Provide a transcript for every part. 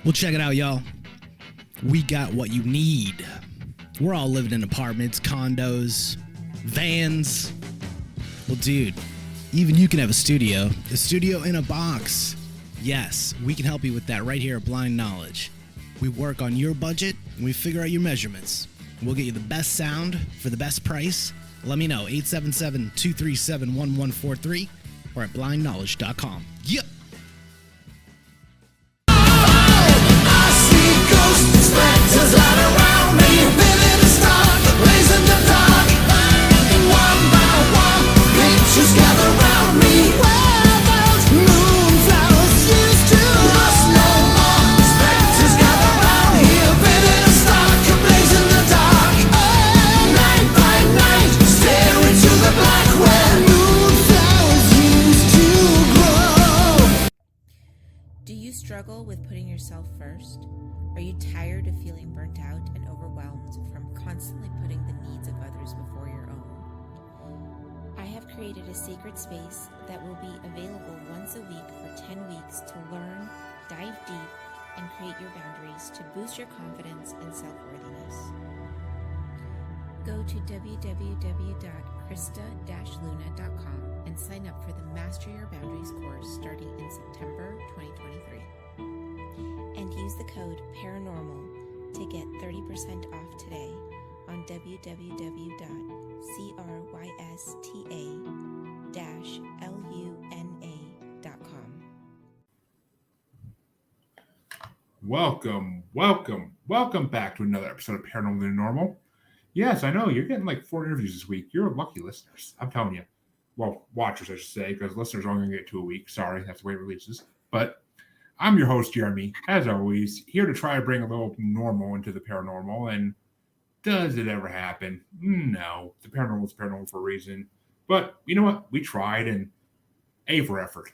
Well, check it out, y'all. We got what you need. We're all living in apartments, condos, vans. Well, dude, even you can have a studio in a box. Yes, we can help you with that right here at Blind Knowledge. We work on your budget and we figure out your measurements. We'll get you the best sound for the best price. Let me know, 877-237-1143 or at blindknowledge.com. Yep. Specters all around me, living in stark, blazing the dark. One by one, pictures gather round me. Where those moonflowers used to lost no more. Specters gather round here, living in stark, blazing the dark. Night by night, stare into the black where moonflowers used to grow. Do you struggle with putting yourself first? Are you tired of feeling burnt out and overwhelmed from constantly putting the needs of others before your own? I have created a sacred space that will be available once a week for 10 weeks to learn, dive deep, and create your boundaries to boost your confidence and self-worthiness. Go to www.krista-luna.com and sign up for the Master Your Boundaries course starting in September 2023. And use the code PARANORMAL to get 30% off today on www.crista-luna.com. Welcome back to another episode of Paranormal Than Normal. Yes, I know, you're getting like 4 interviews this week. You're lucky listeners, I'm telling you. Well, watchers, I should say, because listeners are only going to get 2 a week. Sorry, that's the way it releases. But I'm your host, Jeremy, as always, here to try to bring a little normal into the paranormal. And does it ever happen? No. The paranormal is paranormal for a reason. But you know what? We tried, and A for effort.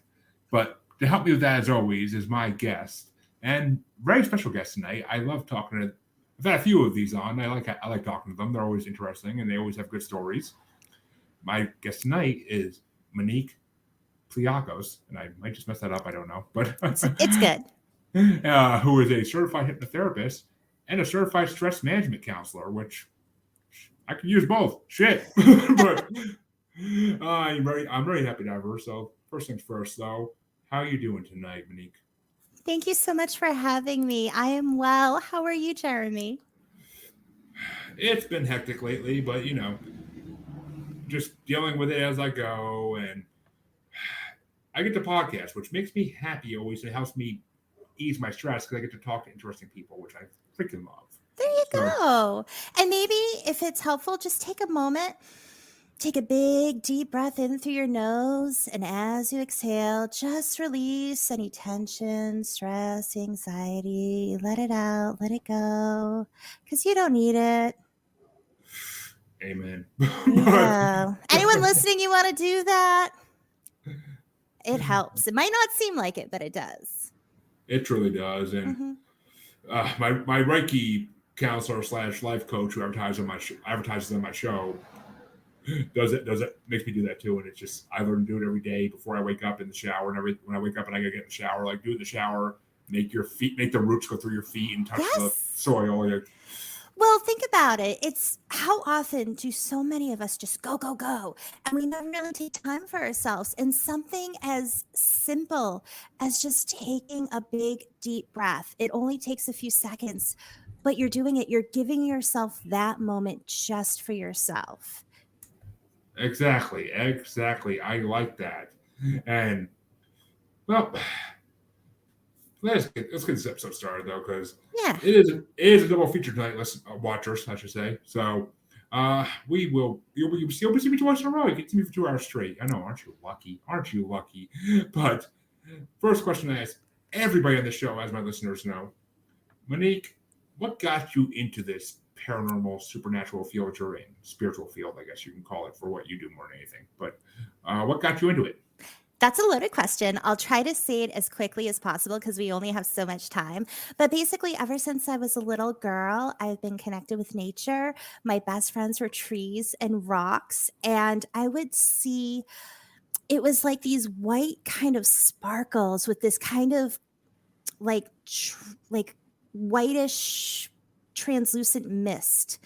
But to help me with that, as always, is my guest. And very special guest tonight. I love talking to. I've had a few of these on. I like talking to them. They're always interesting, and they always have good stories. My guest tonight is Monique Pliakos, and I might just mess that up, I don't know, but it's good. Who is a certified hypnotherapist and a certified stress management counselor, which I could use both. Shit, but I'm very happy to have her. So first things first, though, how are you doing tonight, Monique? Thank you so much for having me. I am well. How are you, Jeremy? It's been hectic lately, but you know, just dealing with it as I go, and I get to podcast, which makes me happy always. It helps me ease my stress because I get to talk to interesting people, which I freaking love. There you go. And maybe if it's helpful, just take a moment, take a big, deep breath in through your nose. And as you exhale, just release any tension, stress, anxiety. Let it out, let it go, because you don't need it. Amen. Yeah. Anyone listening, you want to do that? It helps. It might not seem like it, but it does. It truly does. And my Reiki counselor / life coach who advertises on my show does it makes me do that too. And it's just I learn to do it every day before I wake up in the shower and when I wake up and I gotta get in the shower, like do it in the shower, make the roots go through your feet and touch the soil. Well, think about it. It's how often do so many of us just go, and we never really take time for ourselves. And something as simple as just taking a big, deep breath. It only takes a few seconds, but you're doing it. You're giving yourself that moment just for yourself. Exactly. I like that. And well, let's get this episode started though, because it is a double feature tonight. Watchers, I should say. So you'll see me twice in a row. You get to see me for 2 hours straight. I know, aren't you lucky? But first question I ask everybody on the show, as my listeners know, Monique, what got you into this paranormal, supernatural field you're in? Spiritual field, I guess you can call it, for what you do more than anything. But what got you into it? That's a loaded question. I'll try to say it as quickly as possible because we only have so much time. But basically, ever since I was a little girl, I've been connected with nature. My best friends were trees and rocks. And I would see, it was like these white kind of sparkles with this kind of like whitish translucent mist.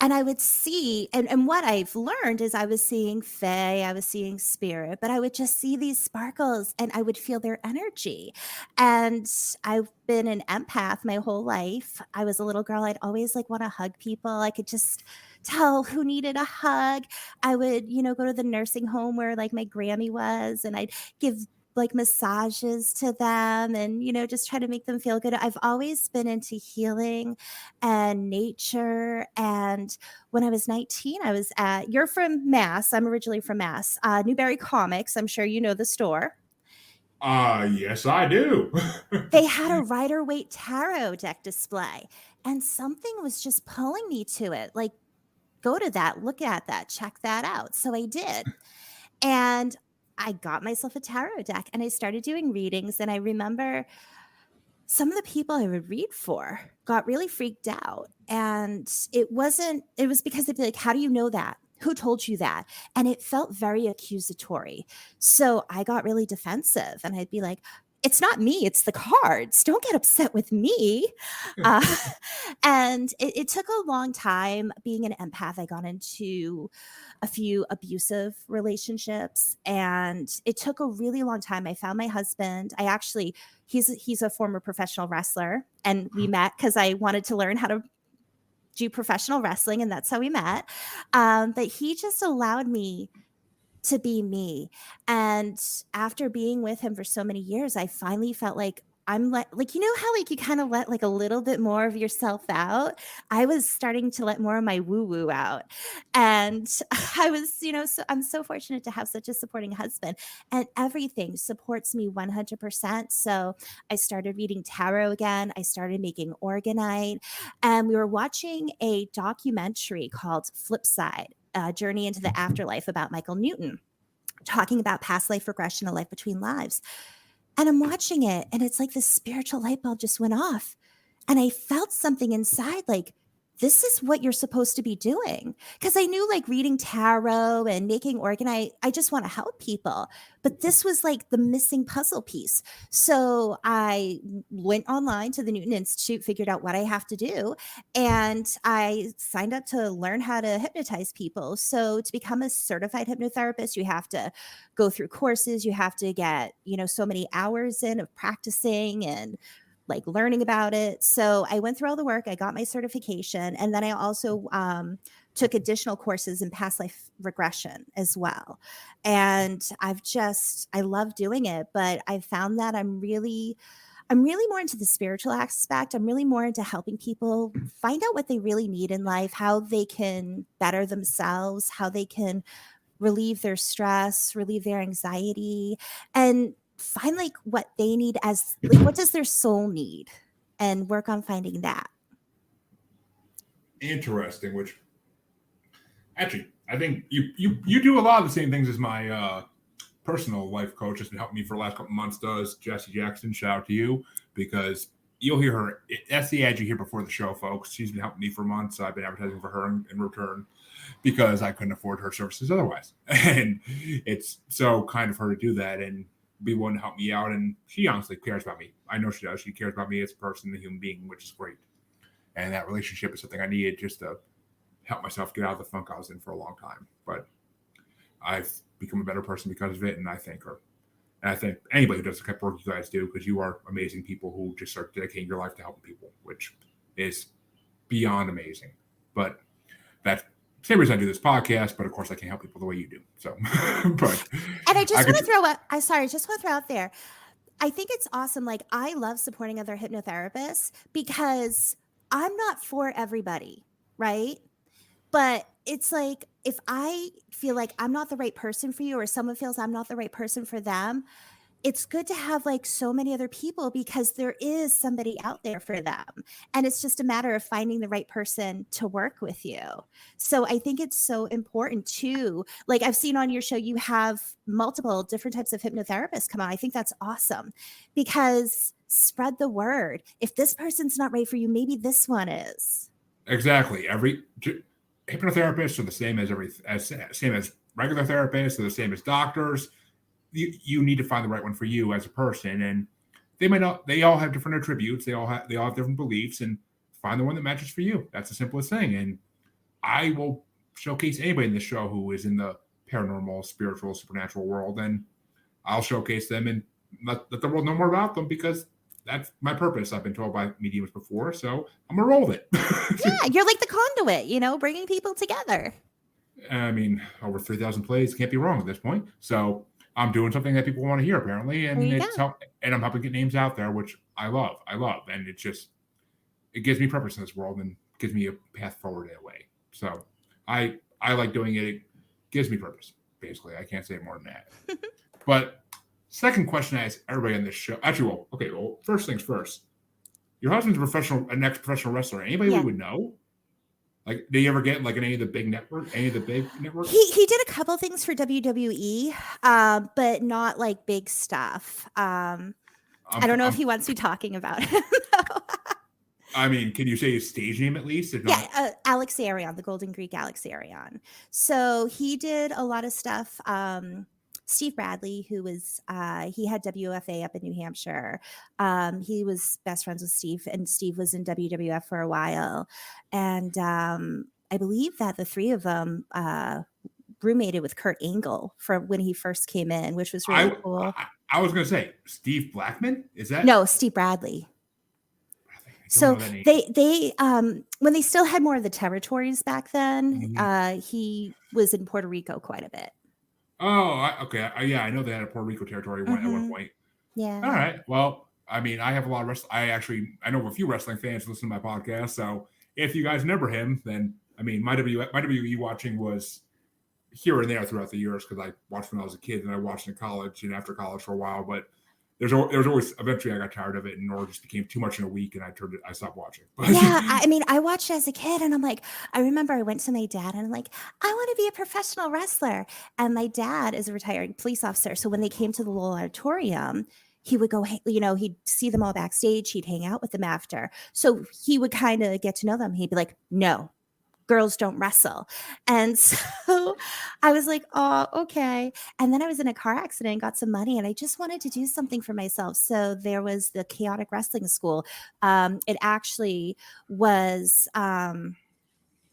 And I would see, and what I've learned is I was seeing fae, I was seeing spirit, but I would just see these sparkles and I would feel their energy. And I've been an empath my whole life. I was a little girl. I'd always like want to hug people. I could just tell who needed a hug. I would, go to the nursing home where like my Grammy was, and I'd give like massages to them and, just try to make them feel good. I've always been into healing and nature. And when I was 19, I was you're from Mass. I'm originally from Mass. Newberry Comics. I'm sure you know the store. Yes, I do. They had a Rider-Waite tarot deck display, and something was just pulling me to it. Like, go to that, look at that, check that out. So I did. And I got myself a tarot deck and I started doing readings. And I remember some of the people I would read for got really freaked out. And it was because they'd be like, how do you know that? Who told you that? And it felt very accusatory. So I got really defensive and I'd be like, it's not me, it's the cards. Don't get upset with me. And it took a long time. Being an empath, I got into a few abusive relationships, and it took a really long time. I found my husband. He's a former professional wrestler, and we met because I wanted to learn how to do professional wrestling, and that's how we met. But he just allowed me to be me. And after being with him for so many years, I finally felt like I'm like how like you kind of let like a little bit more of yourself out. I was starting to let more of my woo woo out. And I was, so I'm so fortunate to have such a supporting husband, and everything supports me 100%. So I started reading tarot again. I started making organite, and we were watching a documentary called Flipside, Journey into the Afterlife, about Michael Newton, talking about past life regression, a life between lives. And I'm watching it, and it's like this spiritual light bulb just went off. And I felt something inside, like, this is what you're supposed to be doing. Because I knew like reading tarot and making organite, I just want to help people. But this was like the missing puzzle piece. So I went online to the Newton Institute, figured out what I have to do, and I signed up to learn how to hypnotize people. So to become a certified hypnotherapist, you have to go through courses. You have to get, so many hours in of practicing and like learning about it. So I went through all the work. I got my certification. And then I also took additional courses in past life regression as well. And I love doing it, but I found that I'm really more into the spiritual aspect. I'm really more into helping people find out what they really need in life, how they can better themselves, how they can relieve their stress, relieve their anxiety, and find like what they need, as like what does their soul need, and work on finding that. Interesting. Which actually, I think you do a lot of the same things as my personal life coach has been helping me for the last couple months does. Jessie Jackson, shout out to you, because you'll hear her. That's the ad you hear before the show, folks. She's been helping me for months. I've been advertising for her in return because I couldn't afford her services otherwise. And it's so kind of her to do that and be willing to help me out. And she honestly cares about me. I know she does. She cares about me as a person, a human being, which is great. And that relationship is something I needed just to help myself get out of the funk I was in for a long time. But I've become a better person because of it, and I thank her. And I thank anybody who does the type of work you guys do, because you are amazing people who just start dedicating your life to helping people, which is beyond amazing. But that's the same reason I do this podcast, but of course I can't help people the way you do. So, but and I just want to throw out there, I think it's awesome. Like, I love supporting other hypnotherapists because I'm not for everybody, right? But it's like, if I feel like I'm not the right person for you, or someone feels I'm not the right person for them, it's good to have like so many other people, because there is somebody out there for them. And it's just a matter of finding the right person to work with you. So I think it's so important too. Like, I've seen on your show, you have multiple different types of hypnotherapists come on. I think that's awesome, because spread the word. If this person's not right for you, maybe this one is. Exactly. Every hypnotherapists are the same as same as regular therapists. They're the same as doctors. You need to find the right one for you as a person. And they might not. They all have different attributes. They all have different beliefs, and find the one that matches for you. That's the simplest thing. And I will showcase anybody in the show who is in the paranormal, spiritual, supernatural world, and I'll showcase them and let the world know more about them because that's my purpose. I've been told by mediums before, so I'm gonna roll with it. Yeah, you're like the conduit, bringing people together. I mean, over 3,000 plays can't be wrong at this point. So I'm doing something that people want to hear, apparently, and and I'm helping get names out there, which I love, and it gives me purpose in this world and gives me a path forward in a way. So I like doing it. It gives me purpose, basically. I can't say more than that. But second question I ask everybody on this show. Actually, first things first. Your husband's an ex-professional wrestler. Anybody we would know? Like, did you ever get like any of the big networks? He did a couple things for WWE, but not like big stuff. I don't know if he wants me talking about it. I mean, can you say his stage name at least? Alex Arion, the Golden Greek Alex Arion. So he did a lot of stuff. Steve Bradley, who was, he had WFA up in New Hampshire. He was best friends with Steve, and Steve was in WWF for a while. And I believe that the three of them roommated with Kurt Angle for when he first came in, which was really cool. I was going to say, Steve Blackman? Is that? No, Steve Bradley. So they when they still had more of the territories back then, he was in Puerto Rico quite a bit. Oh, okay. Yeah, I know they had a Puerto Rico territory at one point. Yeah. All right. Well, I mean, I have a lot of wrestling. I know a few wrestling fans who listen to my podcast. So if you guys remember him, then I mean, my WWE watching was here and there throughout the years because I watched when I was a kid and I watched in college and after college for a while. But there was always eventually I got tired of it and or just became too much in a week and I stopped watching. Yeah, I mean, I watched as a kid and I'm like, I remember I went to my dad and I'm like, I want to be a professional wrestler. And my dad is a retired police officer. So when they came to the little auditorium, he would go, he'd see them all backstage. He'd hang out with them after. So he would kind of get to know them. He'd be like, no, girls don't wrestle. And so I was like, oh, okay. And then I was in a car accident and got some money and I just wanted to do something for myself. So there was the Chaotic Wrestling School. It actually was, now I'm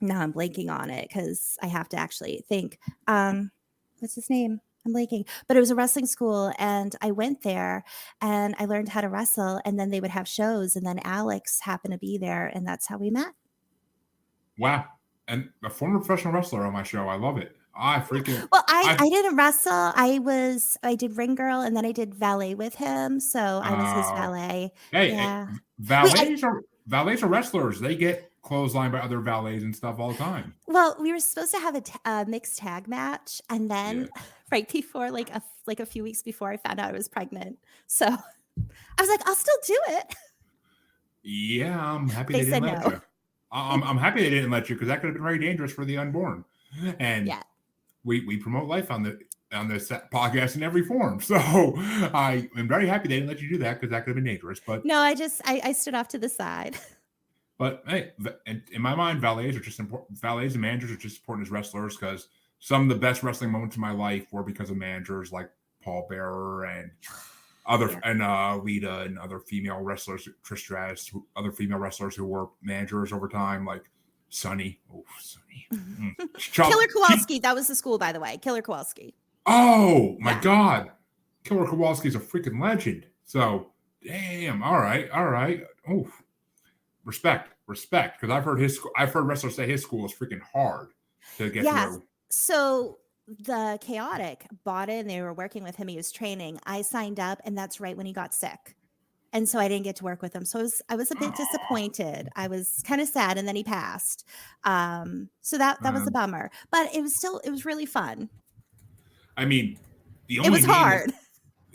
blanking on it because I have to actually think, what's his name? I'm blanking, but it was a wrestling school and I went there and I learned how to wrestle and then they would have shows and then Alex happened to be there and that's how we met. Wow. And a former professional wrestler on my show. I love it. I didn't wrestle. I did ring girl and then I did valet with him. So I was his valet. Hey, valets are wrestlers. They get clotheslined by other valets and stuff all the time. Well, we were supposed to have a mixed tag match. And then right before, like a few weeks before I found out I was pregnant. So I was like, I'll still do it. Yeah, I'm happy they didn't let you. I'm happy they didn't let you because that could have been very dangerous for the unborn. And we promote life on this podcast in every form. So I am very happy they didn't let you do that because that could have been dangerous. But no, I stood off to the side. But hey, in my mind, valets are just important. Valets and managers are just important as wrestlers because some of the best wrestling moments in my life were because of managers like Paul Bearer and Lita and other female wrestlers, Trish Stratus, other female wrestlers who were managers over time, like Sunny. Oh, Sunny. Killer Kowalski. That was the school, by the way. Killer Kowalski. Oh, my God. Killer Kowalski is a freaking legend. So, damn. All right. Oh, respect. Because I've heard wrestlers say his school is freaking hard to get through. So the Chaotic bought in. They were working with him. He was training. I signed up, and that's right when he got sick. And so I didn't get to work with him. So I was a bit disappointed. I was kind of sad, and then he passed. So that was a bummer. But it was really fun. I mean, it was hard.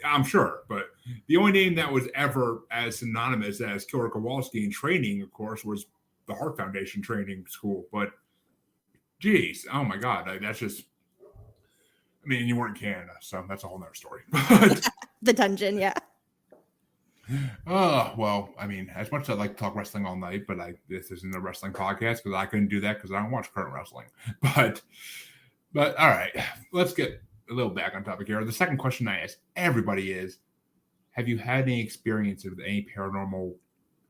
I'm sure, but the only name that was ever as synonymous as Killer Kowalski in training, of course, was the Heart Foundation training school. But geez, oh my God, that's just. I mean, you weren't in Canada, so that's a whole nother story. The dungeon, yeah. Well, I mean, as much as I'd like to talk wrestling all night, but this isn't a wrestling podcast because I couldn't do that because I don't watch current wrestling. But all right, let's get a little back on topic here. The second question I ask everybody is, have you had any experiences with any paranormal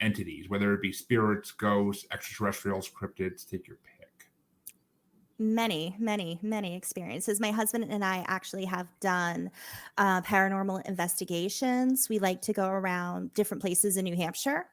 entities, whether it be spirits, ghosts, extraterrestrials, cryptids? Take your pick. Many, many, many experiences. My husband and I actually have done paranormal investigations. We like to go around different places in New Hampshire.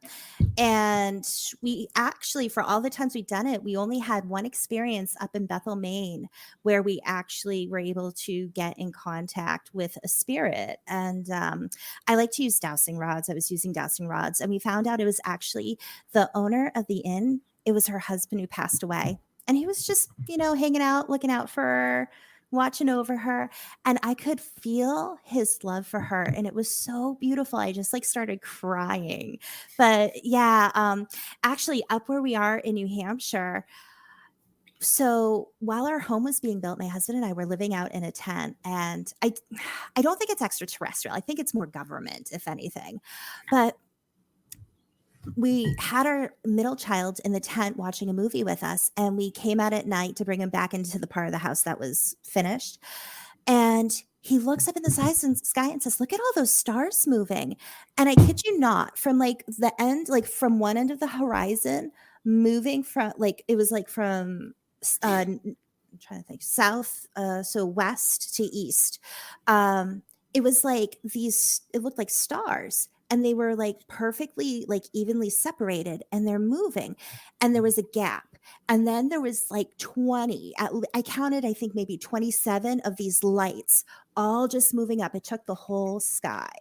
And we actually, for all the times we've done it, we only had one experience up in Bethel, Maine, where we actually were able to get in contact with a spirit. And I like to use dowsing rods. I was using dowsing rods, and we found out it was actually the owner of the inn. It was her husband who passed away. And he was just, hanging out, looking out for her, watching over her. And I could feel his love for her. And it was so beautiful. I just started crying. But yeah, actually up where we are in New Hampshire. So while our home was being built, my husband and I were living out in a tent. And I don't think it's extraterrestrial. I think it's more government, if anything. But we had our middle child in the tent watching a movie with us, and we came out at night to bring him back into the part of the house that was finished. And he looks up in the sky and says, "Look at all those stars moving." And I kid you not, from the end, from one end of the horizon, moving from it was from I'm trying to think, south, so west to east. It was it looked like stars. And they were perfectly evenly separated, and they're moving, and there was a gap. And then there was 20, I counted, I think maybe 27 of these lights all just moving up. It took the whole sky.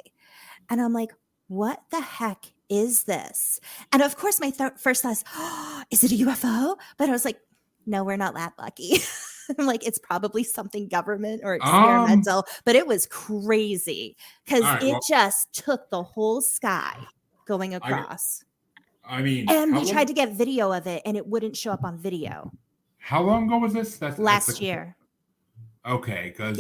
And I'm like, what the heck is this? And of course my first thought is, oh, is it a UFO? But I was like, no, we're not that lucky. I'm like, it's probably something government or experimental, but it was crazy because just took the whole sky going across. And we tried to get video of it, and it wouldn't show up on video. How long ago was this? Last year. Okay, because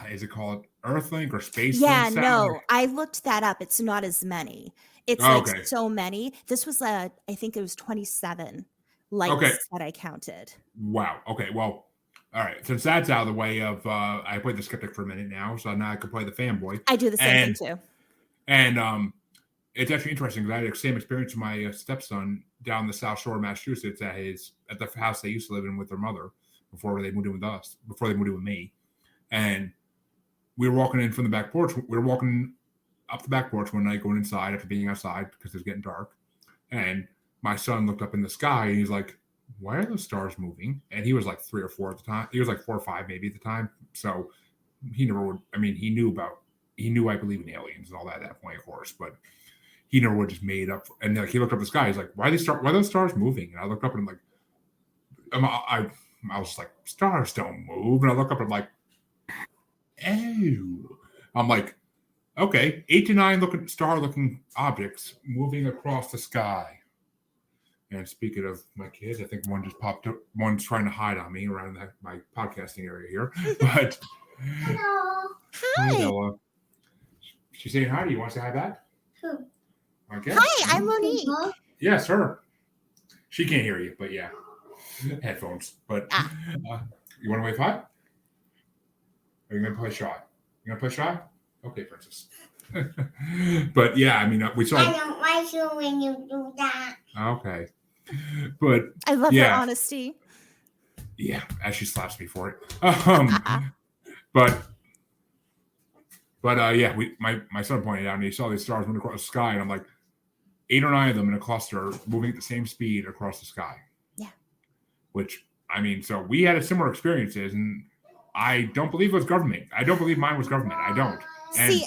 is it called Earthlink or Space? Yeah, no, I looked that up. It's not as many. It's so many. This was I think it was 27 lights that I counted. Wow. Okay. Well, all right. Since that's out of the way of, I played the skeptic for a minute now, so now I can play the fanboy. I do the same thing too. And it's actually interesting because I had the same experience with my stepson down the South Shore of Massachusetts at the house they used to live in with their mother before they moved in with us, before they moved in with me. And we were walking in from the back porch. We were walking up the back porch one night, going inside after being outside because it was getting dark. And my son looked up in the sky and he's like, why are the stars moving? And he was 3 or 4 at the time. He was 4 or 5 maybe at the time. So he never would, he knew I believe in aliens and all that at that point, of course, but he never would just made up. And he looked up at the sky. He's like, why are those stars moving? And I looked up and I was just like, stars don't move. And I look up and I'm like, oh. I'm like, okay, 8 to 9 star-looking objects moving across the sky. And speaking of my kids, I think one just popped up. One's trying to hide on me around my podcasting area here. But hello. Hi. Hello. She's saying hi to you. Want to say hi back? Who? Okay. Hi, I'm Monique. Yes, her. She can't hear you, but yeah. Headphones. But you want to wave hi? Are you going to play shy? You going to play shy? Okay, princess. But yeah, we saw. I don't like you when you do that. Okay. But I love your honesty. Yeah, as she slaps me for it. But yeah, my son pointed out and he saw these stars moving across the sky, and I'm like, 8 or 9 of them in a cluster moving at the same speed across the sky. Yeah. Which so we had similar experiences, and I don't believe it was government. I don't believe mine was government. I don't. And see,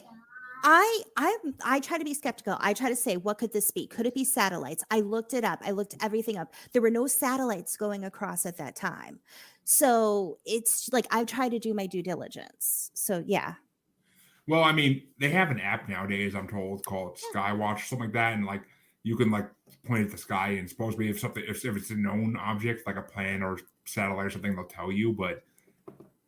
I try to be skeptical. I try to say, what could this be? Could it be satellites? I looked it up. I looked everything up. There were no satellites going across at that time. So it's I've tried to do my due diligence. So yeah. Well, they have an app nowadays, I'm told, called Skywatch or something like that. And you can point at the sky, and supposedly if it's a known object, like a plane or satellite or something, they'll tell you. But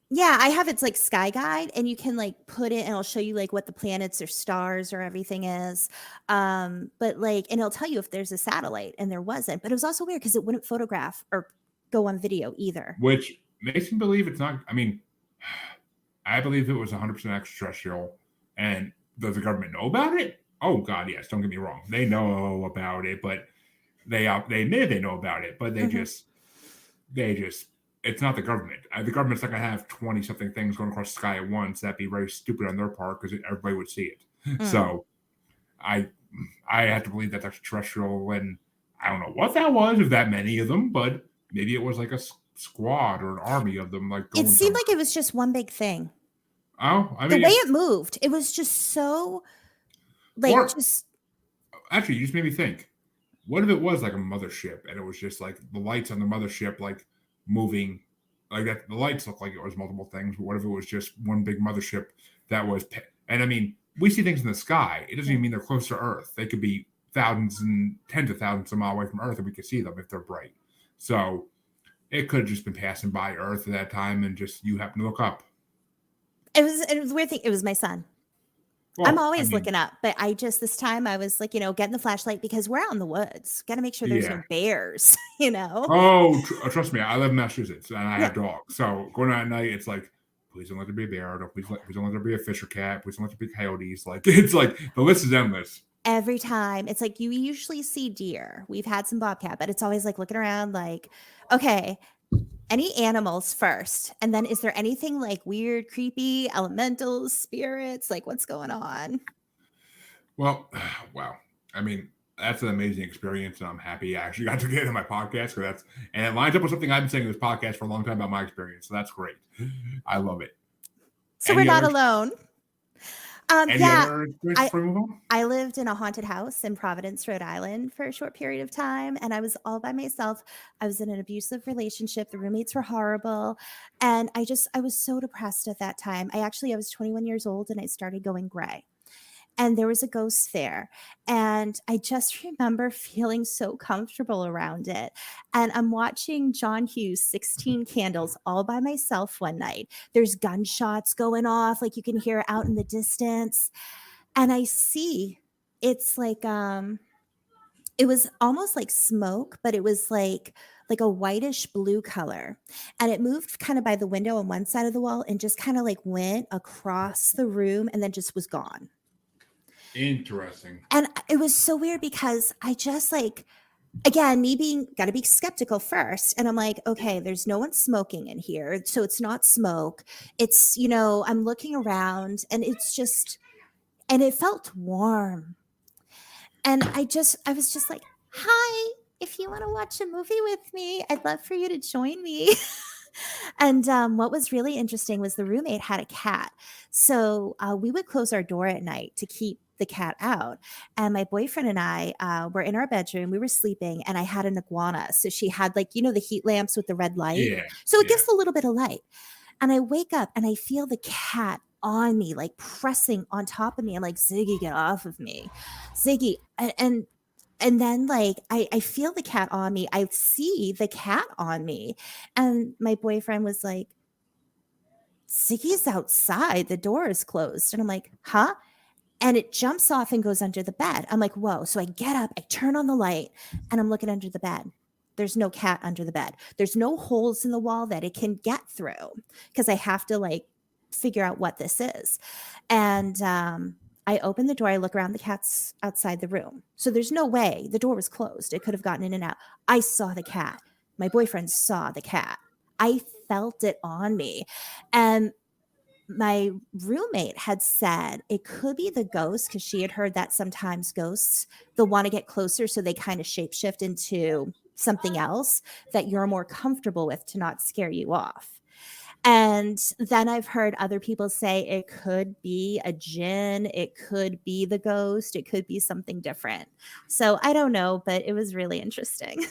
yeah, I have it's Sky Guide, and you can put it and it'll show you what the planets or stars or everything is. But and it'll tell you if there's a satellite, and there wasn't. But it was also weird because it wouldn't photograph or go on video either. Which makes me believe it's not. I believe it was 100% extraterrestrial, and does the government know about it? Oh God, yes. Don't get me wrong. They know about it, but they admit they know about it, but they just it's not the government. The government's not going to have 20 something things going across the sky at once. That'd be very stupid on their part because everybody would see it. So I have to believe that extraterrestrial, and I don't know what that was, if that many of them, but maybe it was like a squad or an army of them. Like It seemed like it was just one big thing. Oh, I mean, the way it moved, it was just so like Actually, you just made me think. What if it was like a mothership and it was just like the lights on the mothership like moving like that? The lights look like it was multiple things, but what if it was just one big mothership that was? And I mean, we see things in the sky. It doesn't even mean they're close to Earth. They could be thousands and tens of thousands of miles away from Earth, and we could see them if they're bright. So it could have just been passing by Earth at that time, and just you happen to look up. It was a weird thing. It was my son. Well, I'm always looking up, but this time I was like, getting the flashlight because we're out in the woods. Got to make sure there's no bears, Oh, trust me. I live in Massachusetts and I have dogs. So going out at night, it's like, please don't let there be a bear. Please don't let there be a fish or cat. Please don't let there be coyotes. Like, it's like the list is endless. Every time. It's like you usually see deer. We've had some bobcat, but it's always like looking around like, okay, any animals first, and then is there anything like weird, creepy, elementals, spirits? Like, what's going on? Well, wow. I mean, that's an amazing experience, and I'm happy I actually got to get into my podcast and it lines up with something I've been saying in this podcast for a long time about my experience. So that's great. I love it. So we're not alone. I lived in a haunted house in Providence, Rhode Island for a short period of time, and I was all by myself. I was in an abusive relationship. The roommates were horrible, and I was so depressed at that time. I was 21 years old, and I started going gray. And there was a ghost there. And I just remember feeling so comfortable around it. And I'm watching John Hughes' 16 Candles all by myself one night. There's gunshots going off, like you can hear out in the distance. And I see it's like, it was almost like smoke, but it was like a whitish blue color. And it moved kind of by the window on one side of the wall and just kind of like went across the room and then just was gone. Interesting. And it was so weird because I just again, got to be skeptical first. And I'm like, okay, there's no one smoking in here. So it's not smoke. It's, I'm looking around and and it felt warm. And I was just like, hi, if you want to watch a movie with me, I'd love for you to join me. And what was really interesting was the roommate had a cat. So we would close our door at night to keep the cat out. And my boyfriend and I were in our bedroom. We were sleeping and I had an iguana. So she had the heat lamps with the red light. Yeah, so it gives a little bit of light. And I wake up and I feel the cat on me, like pressing on top of me. I'm like, Ziggy, get off of me. Ziggy. And then I feel the cat on me. I see the cat on me. And my boyfriend was like, Ziggy's outside. The door is closed. And I'm like, huh? And it jumps off and goes under the bed. I'm like, whoa. So I get up, I turn on the light, and I'm looking under the bed. There's no cat under the bed. There's no holes in the wall that it can get through because I have to figure out what this is. And I open the door. I look around. The cat's outside the room. So there's no way. The door was closed. It could have gotten in and out. I saw the cat. My boyfriend saw the cat. I felt it on me. And my roommate had said it could be the ghost because she had heard that sometimes ghosts, they'll want to get closer. So they kind of shapeshift into something else that you're more comfortable with to not scare you off. And then I've heard other people say it could be a djinn, it could be the ghost, it could be something different. So I don't know, but it was really interesting.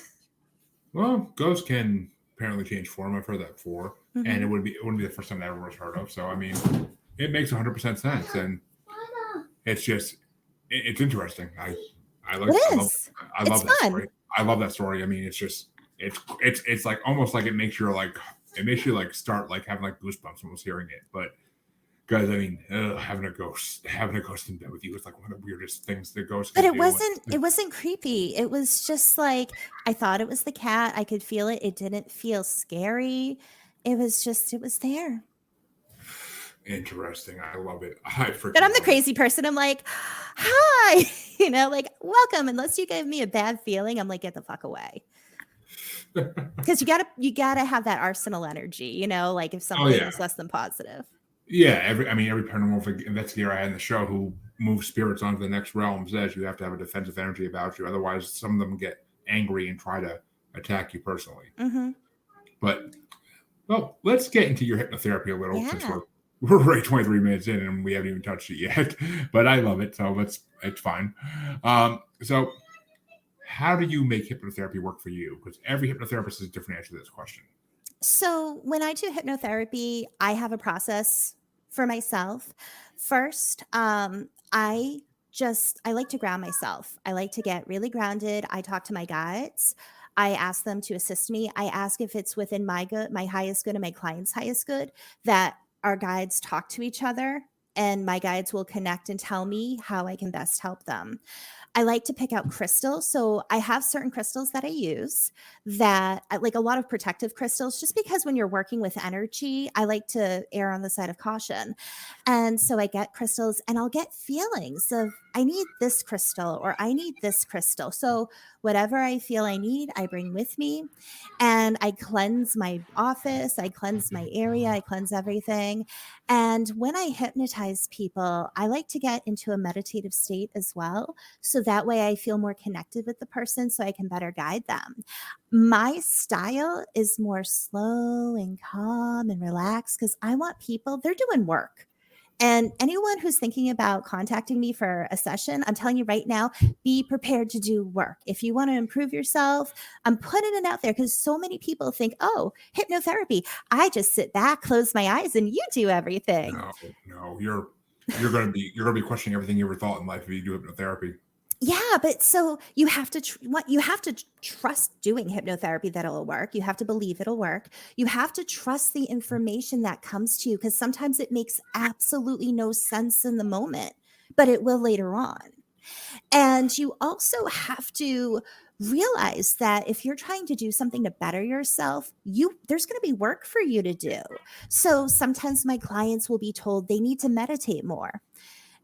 Well, ghosts can apparently change form. I've heard that before. Mm-hmm. And it wouldn't be the first time I ever was heard of. So, I mean, it makes 100% sense. And it's just, it's interesting. I love that story. I love that story. I mean, it's just, it's like almost like it makes you start having goosebumps almost hearing it. But guys, I mean, having a ghost in bed with you is like one of the weirdest things that ghosts can do. But it wasn't creepy. It was just I thought it was the cat. I could feel it. It didn't feel scary. It was there. Interesting. I love it. I freaking But I'm the love crazy person. I'm like, hi, like, welcome. Unless you give me a bad feeling, I'm like, get the fuck away. Because you gotta have that arsenal energy, like if something yeah. is less than positive. Yeah, every paranormal investigator I had in the show who moves spirits onto the next realm says you have to have a defensive energy about you. Otherwise, some of them get angry and try to attack you personally. Mm-hmm. But, well, let's get into your hypnotherapy a little since Yeah. we're already 23 minutes in and we haven't even touched it yet. But I love it, so it's fine. So, how do you make hypnotherapy work for you? Because every hypnotherapist has a different answer to this question. So when I do hypnotherapy, I have a process for myself. First, I like to ground myself. I like to get really grounded. I talk to my guides. I ask them to assist me. I ask if it's within my highest good, and my client's highest good, that our guides talk to each other, and my guides will connect and tell me how I can best help them. I like to pick out crystals. So I have certain crystals that I use that like a lot of protective crystals, just because when you're working with energy, I like to err on the side of caution. And so I get crystals and I'll get feelings of I need this crystal or I need this crystal. So whatever I feel I need, I bring with me, and I cleanse my office, I cleanse my area, I cleanse everything. And when I hypnotize people, I like to get into a meditative state as well. So that way I feel more connected with the person so I can better guide them. My style is more slow and calm and relaxed because I want people, they're doing work. And anyone who's thinking about contacting me for a session, I'm telling you right now, be prepared to do work. If you want to improve yourself, I'm putting it out there because so many people think, oh, hypnotherapy, I just sit back, close my eyes, and you do everything. No, you're gonna be questioning everything you ever thought in life if you do hypnotherapy. Yeah, but so you have to trust doing hypnotherapy that it'll work. You have to believe it'll work. You have to trust the information that comes to you because sometimes it makes absolutely no sense in the moment, but it will later on. And you also have to realize that if you're trying to do something to better yourself, there's going to be work for you to do. So sometimes my clients will be told they need to meditate more.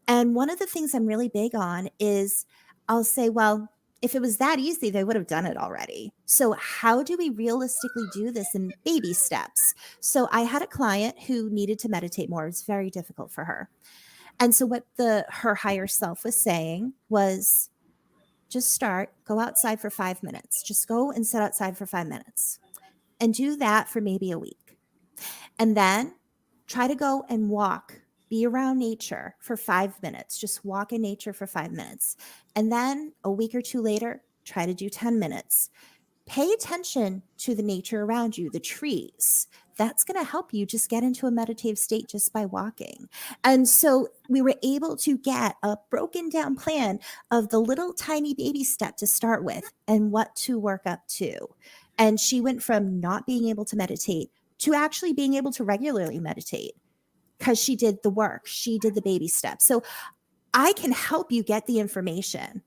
And one of the things I'm really big on is I'll say, well, if it was that easy, they would have done it already. So how do we realistically do this in baby steps? So I had a client who needed to meditate more. It was very difficult for her. And so what her higher self was saying was just go outside for 5 minutes. Just go and sit outside for 5 minutes and do that for maybe a week. And then try to go and walk, be around nature for 5 minutes. Just walk in nature for 5 minutes. And then a week or two later, try to do 10 minutes. Pay attention to the nature around you, the trees. That's going to help you just get into a meditative state just by walking. And so we were able to get a broken down plan of the little tiny baby step to start with and what to work up to. And she went from not being able to meditate to actually being able to regularly meditate because she did the work. She did the baby steps. So I can help you get the information,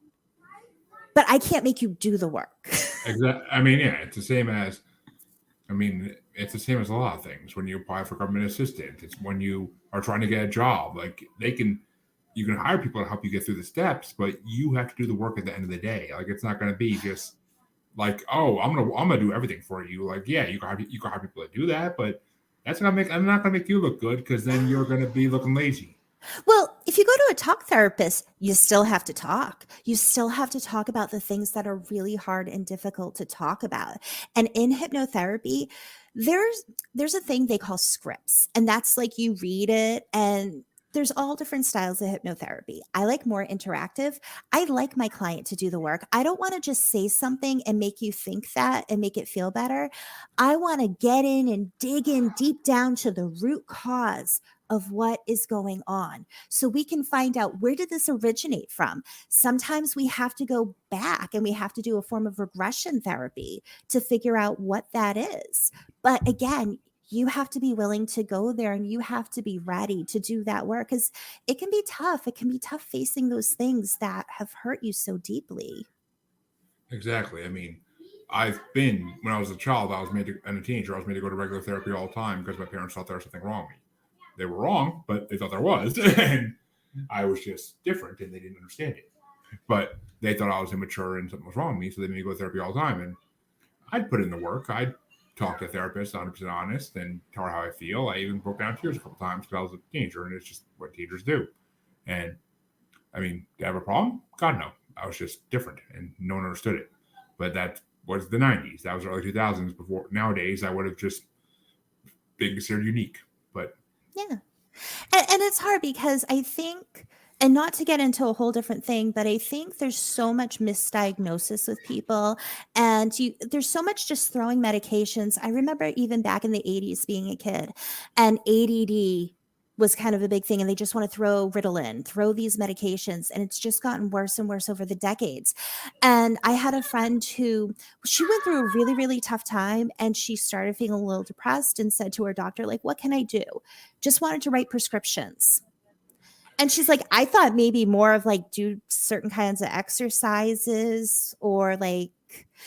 but I can't make you do the work. Exactly. I mean, yeah, it's the same as a lot of things. When you apply for government assistance, it's when you are trying to get a job. Like you can hire people to help you get through the steps, but you have to do the work at the end of the day. Like it's not going to be just like, oh, I'm gonna do everything for you. Like, yeah, you can hire people to do that, but I'm not gonna make you look good because then you're gonna be looking lazy. Well, if you go to a talk therapist, you still have to talk. You still have to talk about the things that are really hard and difficult to talk about. And in hypnotherapy, there's a thing they call scripts, and that's like you read it, and there's all different styles of hypnotherapy. I like more interactive. I like my client to do the work. I don't want to just say something and make you think that and make it feel better. I want to get in and dig in deep down to the root cause of what is going on so we can find out, where did this originate from? Sometimes we have to go back and we have to do a form of regression therapy to figure out what that is. But again, you have to be willing to go there and you have to be ready to do that work because it can be tough. It can be tough facing those things that have hurt you so deeply. Exactly. I mean, when I was a child, and a teenager, I was made to go to regular therapy all the time because my parents thought there was something wrong with me. they were wrong, but they thought there was. And I was just different and they didn't understand it. But they thought I was immature and something was wrong with me. So they made me go to therapy all the time. And I'd put in the work. I'd talk to a therapist, 100% honest, and tell her how I feel. I even broke down tears a couple times because I was a teenager, and it's just what teenagers do. And I mean, did I have a problem? God, no. I was just different, and no one understood it. But that was the 90s. That was the early 2000s. Before nowadays, I would have just been considered unique. But Yeah. And it's hard because I think, and not to get into a whole different thing, but I think there's so much misdiagnosis with people, and there's so much just throwing medications. I remember even back in the 80s being a kid, and ADD was kind of a big thing, and they just want to throw Ritalin, throw these medications, and it's just gotten worse and worse over the decades. And I had a friend who, she went through a really, really tough time, and she started feeling a little depressed and said to her doctor, like, what can I do? Just wanted to write prescriptions. And she's like, I thought maybe more of like do certain kinds of exercises, or like,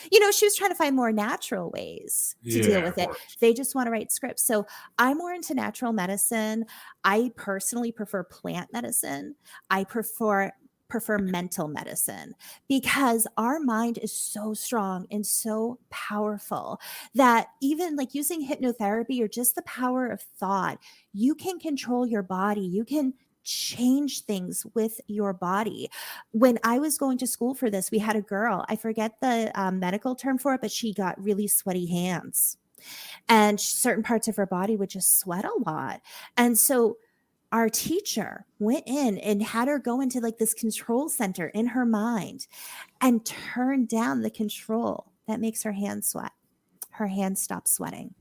she was trying to find more natural ways to deal with it. They just want to write scripts. So I'm more into natural medicine. I personally prefer plant medicine. I prefer mental medicine, because our mind is so strong and so powerful that even like using hypnotherapy or just the power of thought, you can control your body. You can change things with your body. When I was going to school for this, we had a girl, I forget the medical term for it, but she got really sweaty hands, and certain parts of her body would just sweat a lot. And so our teacher went in and had her go into like this control center in her mind and turn down the control that makes her hands sweat. Her hands stop sweating.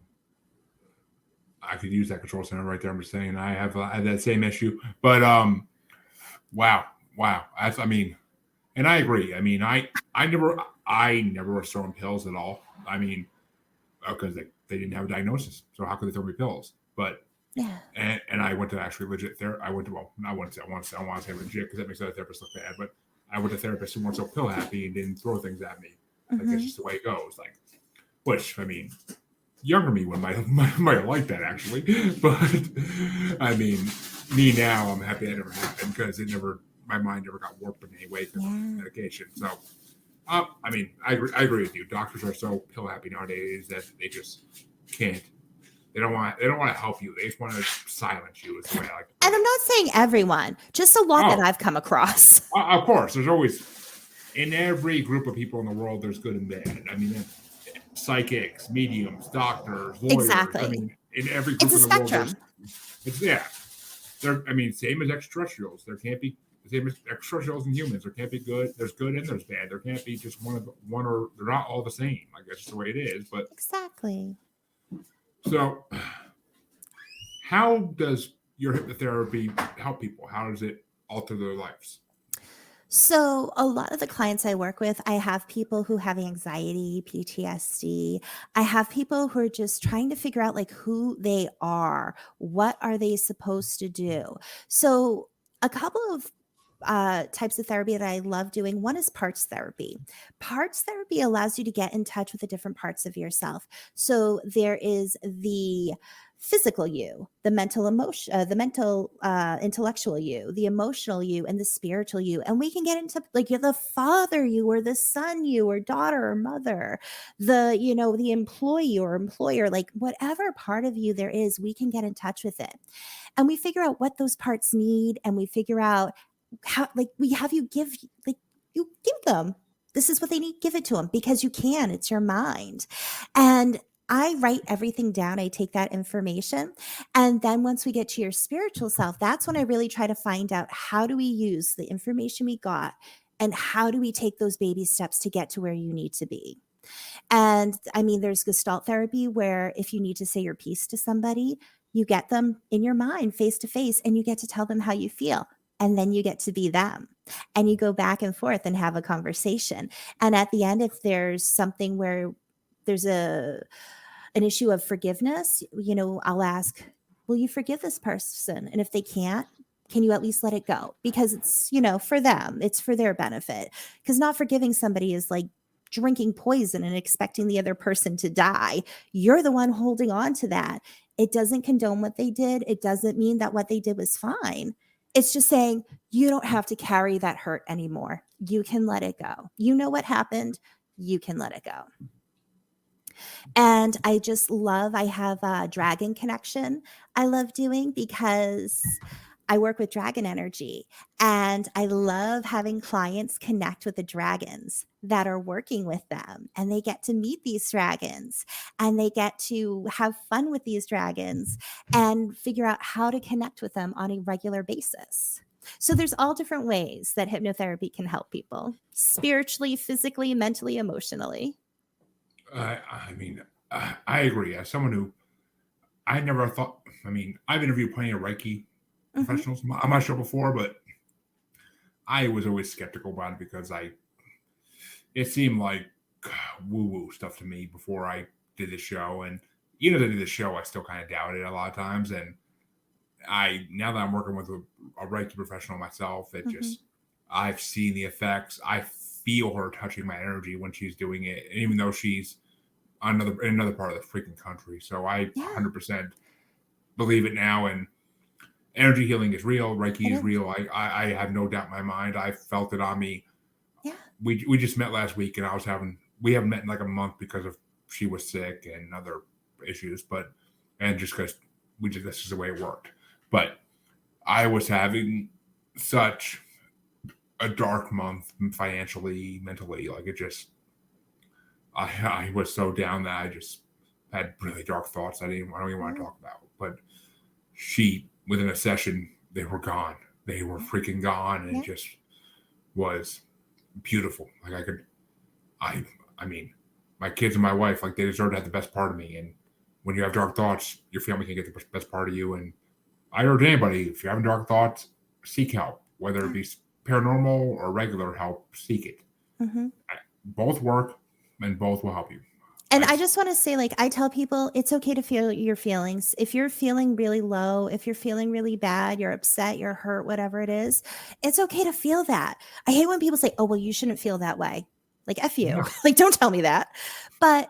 I could use that control center right there. I'm just saying I have that same issue. But wow. I mean, and I agree. I mean, I never was throwing pills at all. I mean, because they didn't have a diagnosis, so how could they throw me pills? But yeah, and I went to actually legit therapy. I don't want to say legit because that makes other therapists look bad. But I went to therapists who weren't so pill happy and didn't throw things at me. Like that's just the way it goes. Like, which I mean, younger me might have liked that actually, but I mean, me now I'm happy that never happened because my mind never got warped in any way because of medication. So, I mean, I agree with you. Doctors are so pill happy nowadays that they just can't. They don't want to help you. They just want to silence you. Is the way I like to put it. And I'm not saying everyone, just a lot that I've come across. Of course, there's always in every group of people in the world, there's good and bad. I mean. Psychics, mediums, doctors, lawyers. Exactly. I mean, in every group It's a in the spectrum. world, I mean, same as extraterrestrials. There can't be the same as extraterrestrials and humans. There can't be good. There's good and there's bad. There can't be just one or they're not all the same. I guess that's the way it is. But exactly. So, how does your hypnotherapy help people? How does it alter their lives? So a lot of the clients I work with, I have people who have anxiety, PTSD. I have people who are just trying to figure out like who they are. What are they supposed to do? So a couple of types of therapy that I love doing. One is parts therapy. Parts therapy allows you to get in touch with the different parts of yourself. So there is the physical you, the mental intellectual you, the emotional you, and the spiritual you. And we can get into like you're the father you, or the son you, or daughter or mother, the employee or employer, like whatever part of you there is, we can get in touch with it. And we figure out what those parts need, and we figure out how, like, we have you give them, this is what they need, give it to them, because you can, it's your mind. And I write everything down. I take that information. And then once we get to your spiritual self, that's when I really try to find out, how do we use the information we got, and how do we take those baby steps to get to where you need to be? And I mean, there's Gestalt therapy where if you need to say your piece to somebody, you get them in your mind face to face, and you get to tell them how you feel. And then you get to be them, and you go back and forth and have a conversation. And at the end, if there's something where there's an issue of forgiveness, I'll ask, will you forgive this person? And if they can't, can you at least let it go? Because it's, for them, it's for their benefit. Because not forgiving somebody is like drinking poison and expecting the other person to die. You're the one holding on to that. It doesn't condone what they did. It doesn't mean that what they did was fine. It's just saying you don't have to carry that hurt anymore. You can let it go. You know what happened. You can let it go. And I just love, I have a dragon connection I love doing because I work with dragon energy, and I love having clients connect with the dragons that are working with them, and they get to meet these dragons and they get to have fun with these dragons and figure out how to connect with them on a regular basis. So there's all different ways that hypnotherapy can help people spiritually, physically, mentally, emotionally. I mean, I agree. As someone who I never thought, I mean, I've interviewed plenty of Reiki professionals on my show before, but I was always skeptical about it because it seemed like woo-woo stuff to me before I did the show. And even as I did the show, I still kind of doubted it a lot of times. And now that I'm working with a Reiki professional myself, it just, I've seen the effects. I feel her touching my energy when she's doing it. And even though she's in another part of the freaking country. So I 100% believe it now. And energy healing is real. Reiki is real. I have no doubt in my mind. I felt it on me. Yeah. We just met last week, and we haven't met in like a month because she was sick and other issues, and just because this is the way it worked. But I was having such a dark month financially, mentally. Like I was so down that I just had really dark thoughts I don't even want to talk about. But within a session, they were gone. They were freaking gone, and it just was beautiful. Like I mean, my kids and my wife, like, they deserve to have the best part of me. And when you have dark thoughts, your family can get the best part of you. And I urge anybody, if you're having dark thoughts, seek help, whether it be paranormal or regular help, seek it. Both work, and both will help you. And I just want to say, like, I tell people it's okay to feel your feelings. If you're feeling really low, if you're feeling really bad, you're upset, you're hurt, whatever it is, it's okay to feel that. I hate when people say, oh, well, you shouldn't feel that way. Like, F you. Like, don't tell me that. But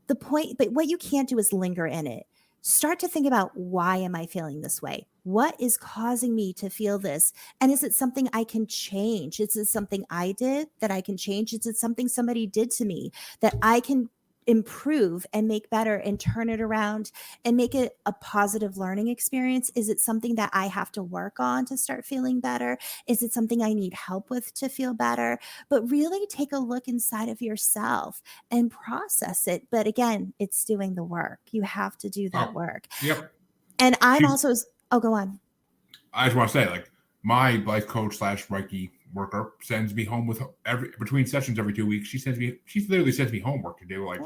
what you can't do is linger in it. Start to think about, why am I feeling this way? What is causing me to feel this? And is it something I can change? Is it something I did that I can change? Is it something somebody did to me that I can improve and make better and turn it around and make it a positive learning experience? Is it something that I have to work on to start feeling better? Is it something I need help with to feel better? But really take a look inside of yourself and process it. But again, it's doing the work. You have to do that work. Yep. And I'm also, go on. I just want to say, like, my life coach / Reiki worker sends me home with between sessions every 2 weeks. She literally sends me homework to do, like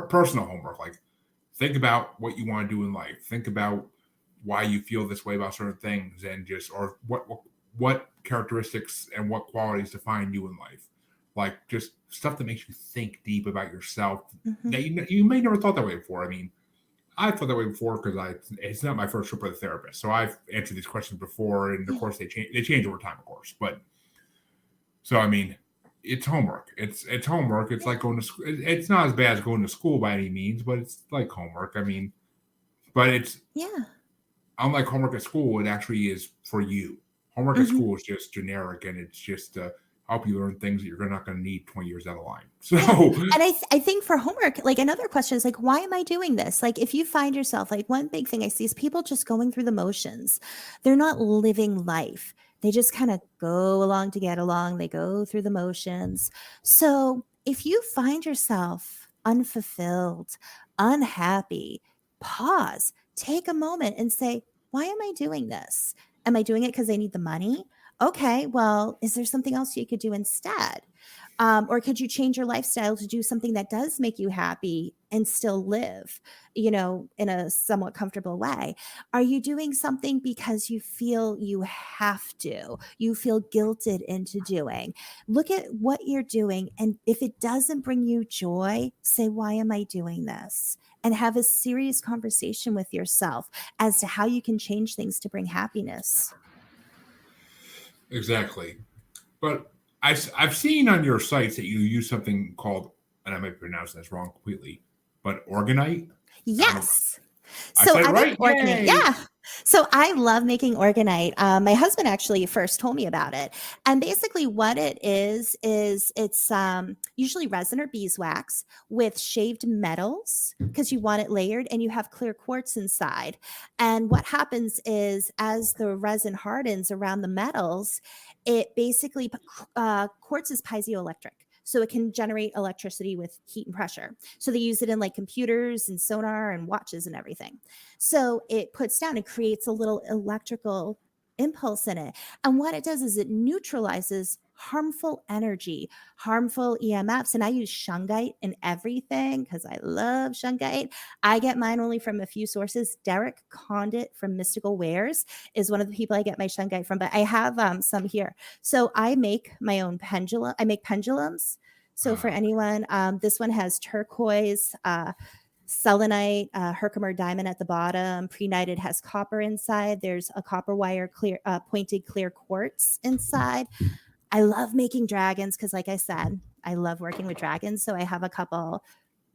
personal homework. Like, think about what you want to do in life. Think about why you feel this way about certain things, and or what characteristics and what qualities define you in life. Like, just stuff that makes you think deep about yourself that you may never thought that way before. I mean, I thought that way before because it's not my first trip with a therapist. So I've answered these questions before, and of course they change over time, of course. But so, I mean, it's homework. It's homework. It's like going to school. It's not as bad as going to school by any means, but it's like homework. I mean, but it's unlike homework at school. It actually is for you. Homework at school is just generic, and it's just help you learn things that you're not going to need 20 years down the line. So, and I think for homework, like, another question is, like, why am I doing this? Like, if you find yourself, like, one big thing I see is people just going through the motions. They're not living life. They just kind of go along to get along. They go through the motions. So if you find yourself unfulfilled, unhappy, pause, take a moment and say, why am I doing this? Am I doing it because I need the money? Okay, well, is there something else you could do instead? Or could you change your lifestyle to do something that does make you happy and still live, in a somewhat comfortable way? Are you doing something because you feel you have to? You feel guilted into doing? Look at what you're doing. And if it doesn't bring you joy, say, why am I doing this? And have a serious conversation with yourself as to how you can change things to bring happiness. Exactly. But I've seen on your sites that you use something called, and I might pronounce this wrong completely, but organite. Yes. I So said I right. make organite. Yay. Yeah. So I love making organite. My husband actually first told me about it. And basically what it is it's usually resin or beeswax with shaved metals because you want it layered, and you have clear quartz inside. And what happens is as the resin hardens around the metals, it basically, quartz is piezoelectric. So it can generate electricity with heat and pressure. So they use it in like computers and sonar and watches and everything. So it puts down and creates a little electrical impulse in it. And what it does is it neutralizes harmful energy, harmful EMFs. And I use shungite in everything because I love shungite. I get mine only from a few sources. Derek Condit from Mystical Wares is one of the people I get my shungite from, but I have some here. So I make my own pendulum. I make pendulums. So for anyone, this one has turquoise, selenite, Herkimer diamond at the bottom. Pre-nighted has copper inside. There's a copper wire clear, pointed clear quartz inside. I love making dragons because, like I said, I love working with dragons. So I have a couple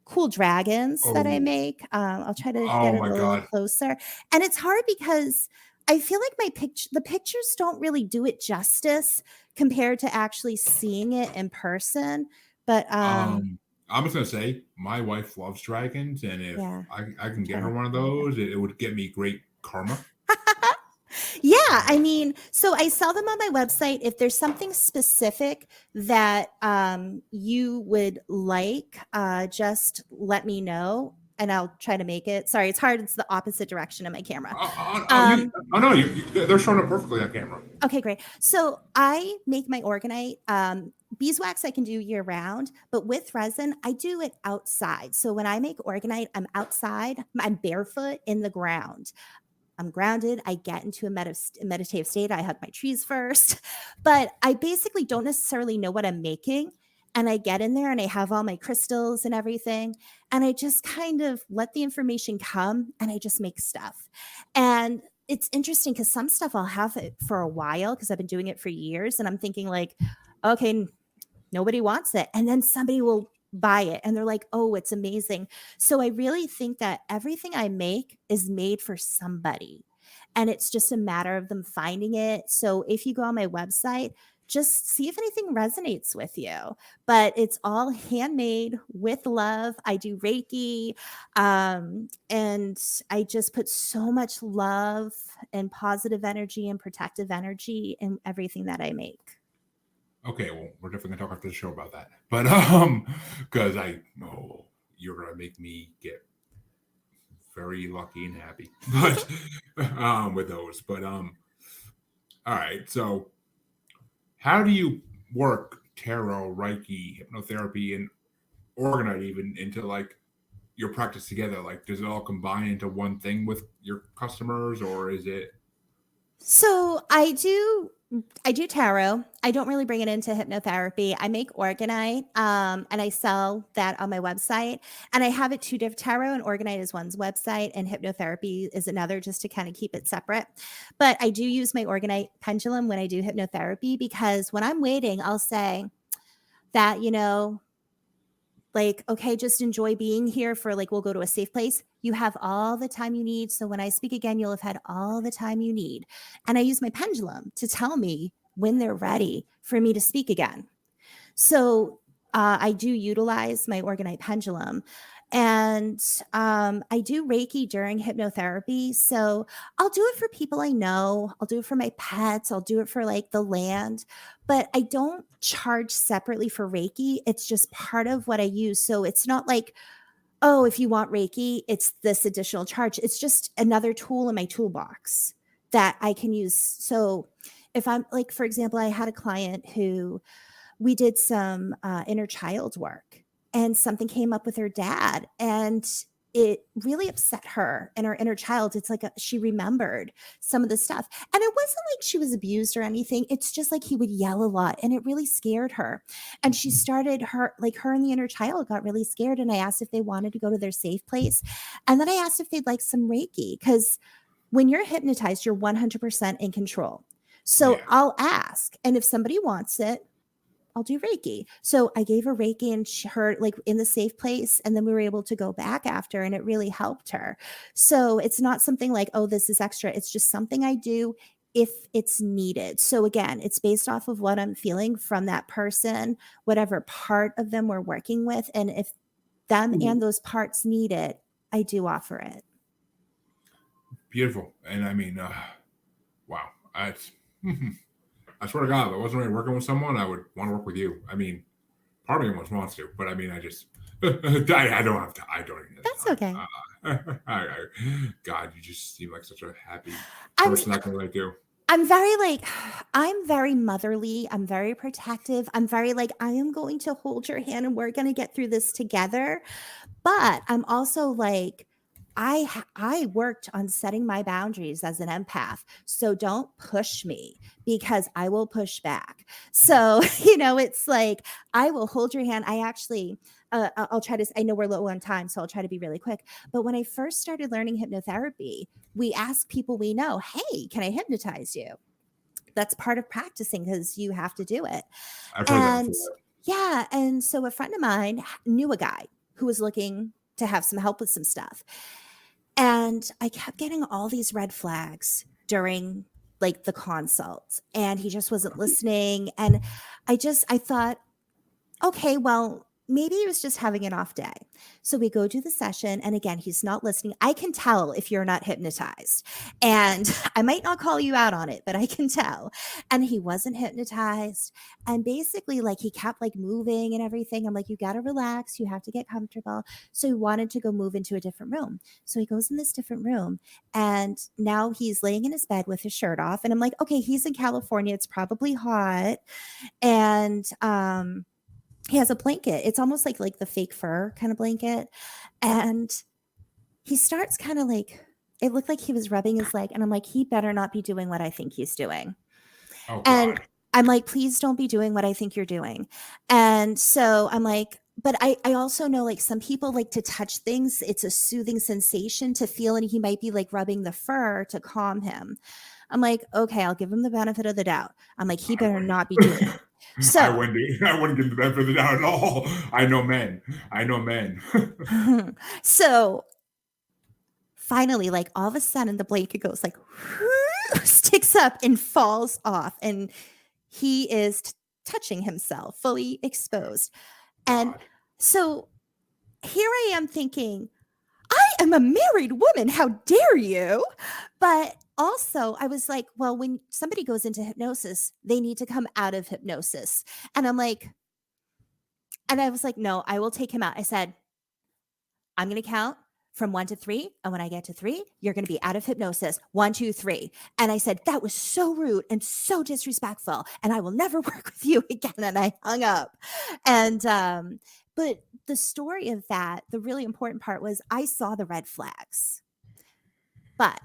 cool dragons that I make. I'll try to get it a little closer. And it's hard because I feel like the pictures don't really do it justice compared to actually seeing it in person. But I'm just gonna say my wife loves dragons, and if I can get her one of those, it would get me great karma. Yeah, I mean, so I sell them on my website. If there's something specific that you would like, just let me know and I'll try to make it. Sorry, it's hard. It's the opposite direction of my camera. No, they're showing up perfectly on camera. Okay, great. So I make my organite. Beeswax I can do year round, but with resin, I do it outside. So when I make organite, I'm outside. I'm barefoot in the ground. I'm grounded. I get into a meditative state. I hug my trees first, but I basically don't necessarily know what I'm making. And I get in there and I have all my crystals and everything. And I just kind of let the information come and I just make stuff. And it's interesting because some stuff I'll have it for a while because I've been doing it for years. And I'm thinking like, okay, nobody wants it. And then somebody will buy it and they're like, oh, it's amazing. So I really think that everything I make is made for somebody. And it's just a matter of them finding it. So if you go on my website, just see if anything resonates with you. But it's all handmade with love. I do Reiki. And I just put so much love and positive energy and protective energy in everything that I make. Okay, well, we're definitely gonna talk after the show about that. But because you're gonna make me get very lucky and happy. But with those. But all right. So how do you work tarot, Reiki, hypnotherapy, and organite even into like your practice together? Like, does it all combine into one thing with your customers, or is it? So I do tarot. I don't really bring it into hypnotherapy. I make organite, and I sell that on my website. And I have it two different. Tarot and organite is one's website, and hypnotherapy is another, just to kind of keep it separate. But I do use my organite pendulum when I do hypnotherapy because when I'm waiting, I'll say that, like, okay, just enjoy being here for like, we'll go to a safe place. You have all the time you need. So when I speak again, you'll have had all the time you need. And I use my pendulum to tell me when they're ready for me to speak again. So I do utilize my organite pendulum. And I do Reiki during hypnotherapy. So I'll do it for people I know. I'll do it for my pets. I'll do it for like the land. But I don't charge separately for Reiki. It's just part of what I use. So it's not like, oh, if you want Reiki, it's this additional charge. It's just another tool in my toolbox that I can use. So if I'm like, for example, I had a client who we did some inner child work and something came up with her dad and it really upset her and her inner child. It's like she remembered some of the stuff. And it wasn't like she was abused or anything. It's just like he would yell a lot and it really scared her. And she started her and the inner child got really scared. And I asked if they wanted to go to their safe place. And then I asked if they'd like some Reiki, because when you're hypnotized, you're 100% in control. So I'll ask. And if somebody wants it, I'll do Reiki. So I gave her Reiki and she heard like in the safe place. And then we were able to go back after and it really helped her. So it's not something like, oh, this is extra. It's just something I do if it's needed. So again, it's based off of what I'm feeling from that person, whatever part of them we're working with. And if them and those parts need it, I do offer it. Beautiful. And I mean, wow. I swear to God, if I wasn't really working with someone, I would want to work with you. I mean, part of me almost wants to, but I mean, I just, I don't have to. I don't even have That's time. okay. God, you just seem like such a happy person. I can relate to. I'm very motherly. I'm very protective. I'm very like, I am going to hold your hand and we're going to get through this together. But I'm also like, I worked on setting my boundaries as an empath. So don't push me because I will push back. So, it's like, I will hold your hand. I actually, I'll try to, I know we're low on time, so I'll try to be really quick. But when I first started learning hypnotherapy, we ask people we know, hey, can I hypnotize you? That's part of practicing because you have to do it. I've heard that before. Yeah. And so a friend of mine knew a guy who was looking to have some help with some stuff. And I kept getting all these red flags during like the consult and he just wasn't listening. And I thought, okay, well, maybe he was just having an off day. So we go do the session. And again, he's not listening. I can tell if you're not hypnotized. And I might not call you out on it, but I can tell. And he wasn't hypnotized. And basically, like, he kept like moving and everything. I'm like, you got to relax. You have to get comfortable. So he wanted to go move into a different room. So he goes in this different room. And now he's laying in his bed with his shirt off. And I'm like, okay, he's in California. It's probably hot. And, he has a blanket. It's almost like the fake fur kind of blanket. And he starts kind of like, it looked like he was rubbing his leg. And I'm like, he better not be doing what I think he's doing. Oh, and God. I'm like, please don't be doing what I think you're doing. And so I'm like, but I also know like some people like to touch things. It's a soothing sensation to feel. And he might be like rubbing the fur to calm him. I'm like, okay, I'll give him the benefit of the doubt. I'm like, he better not be doing it. So I wouldn't give the benefit of the doubt at all. I know men. So finally, like all of a sudden the blanket goes like sticks up and falls off. And he is touching himself, fully exposed. And God. so here I am thinking, I am a married woman. How dare you? But also I was like, well, when somebody goes into hypnosis, they need to come out of hypnosis. And I'm like, and I was like, no, I will take him out. I said, I'm going to count from 1 to 3. And when I get to 3, you're going to be out of hypnosis. 1, 2, 3. And I said, that was so rude and so disrespectful. And I will never work with you again. And I hung up. And, but the story of that, the really important part was I saw the red flags, but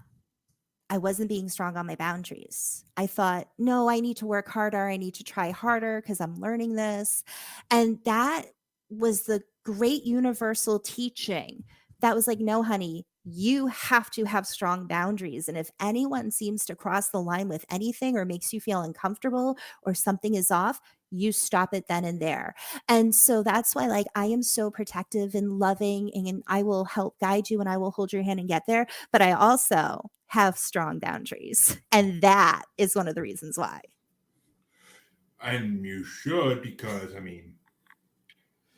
I wasn't being strong on my boundaries. I thought, no, I need to work harder. I need to try harder because I'm learning this. And that was the great universal teaching. That was like, no, honey, you have to have strong boundaries. And if anyone seems to cross the line with anything or makes you feel uncomfortable or something is off, you stop it then and there. And so that's why like I am so protective and loving and I will help guide you and I will hold your hand and get there. But I also have strong boundaries. And that is one of the reasons why. And you should, because I mean,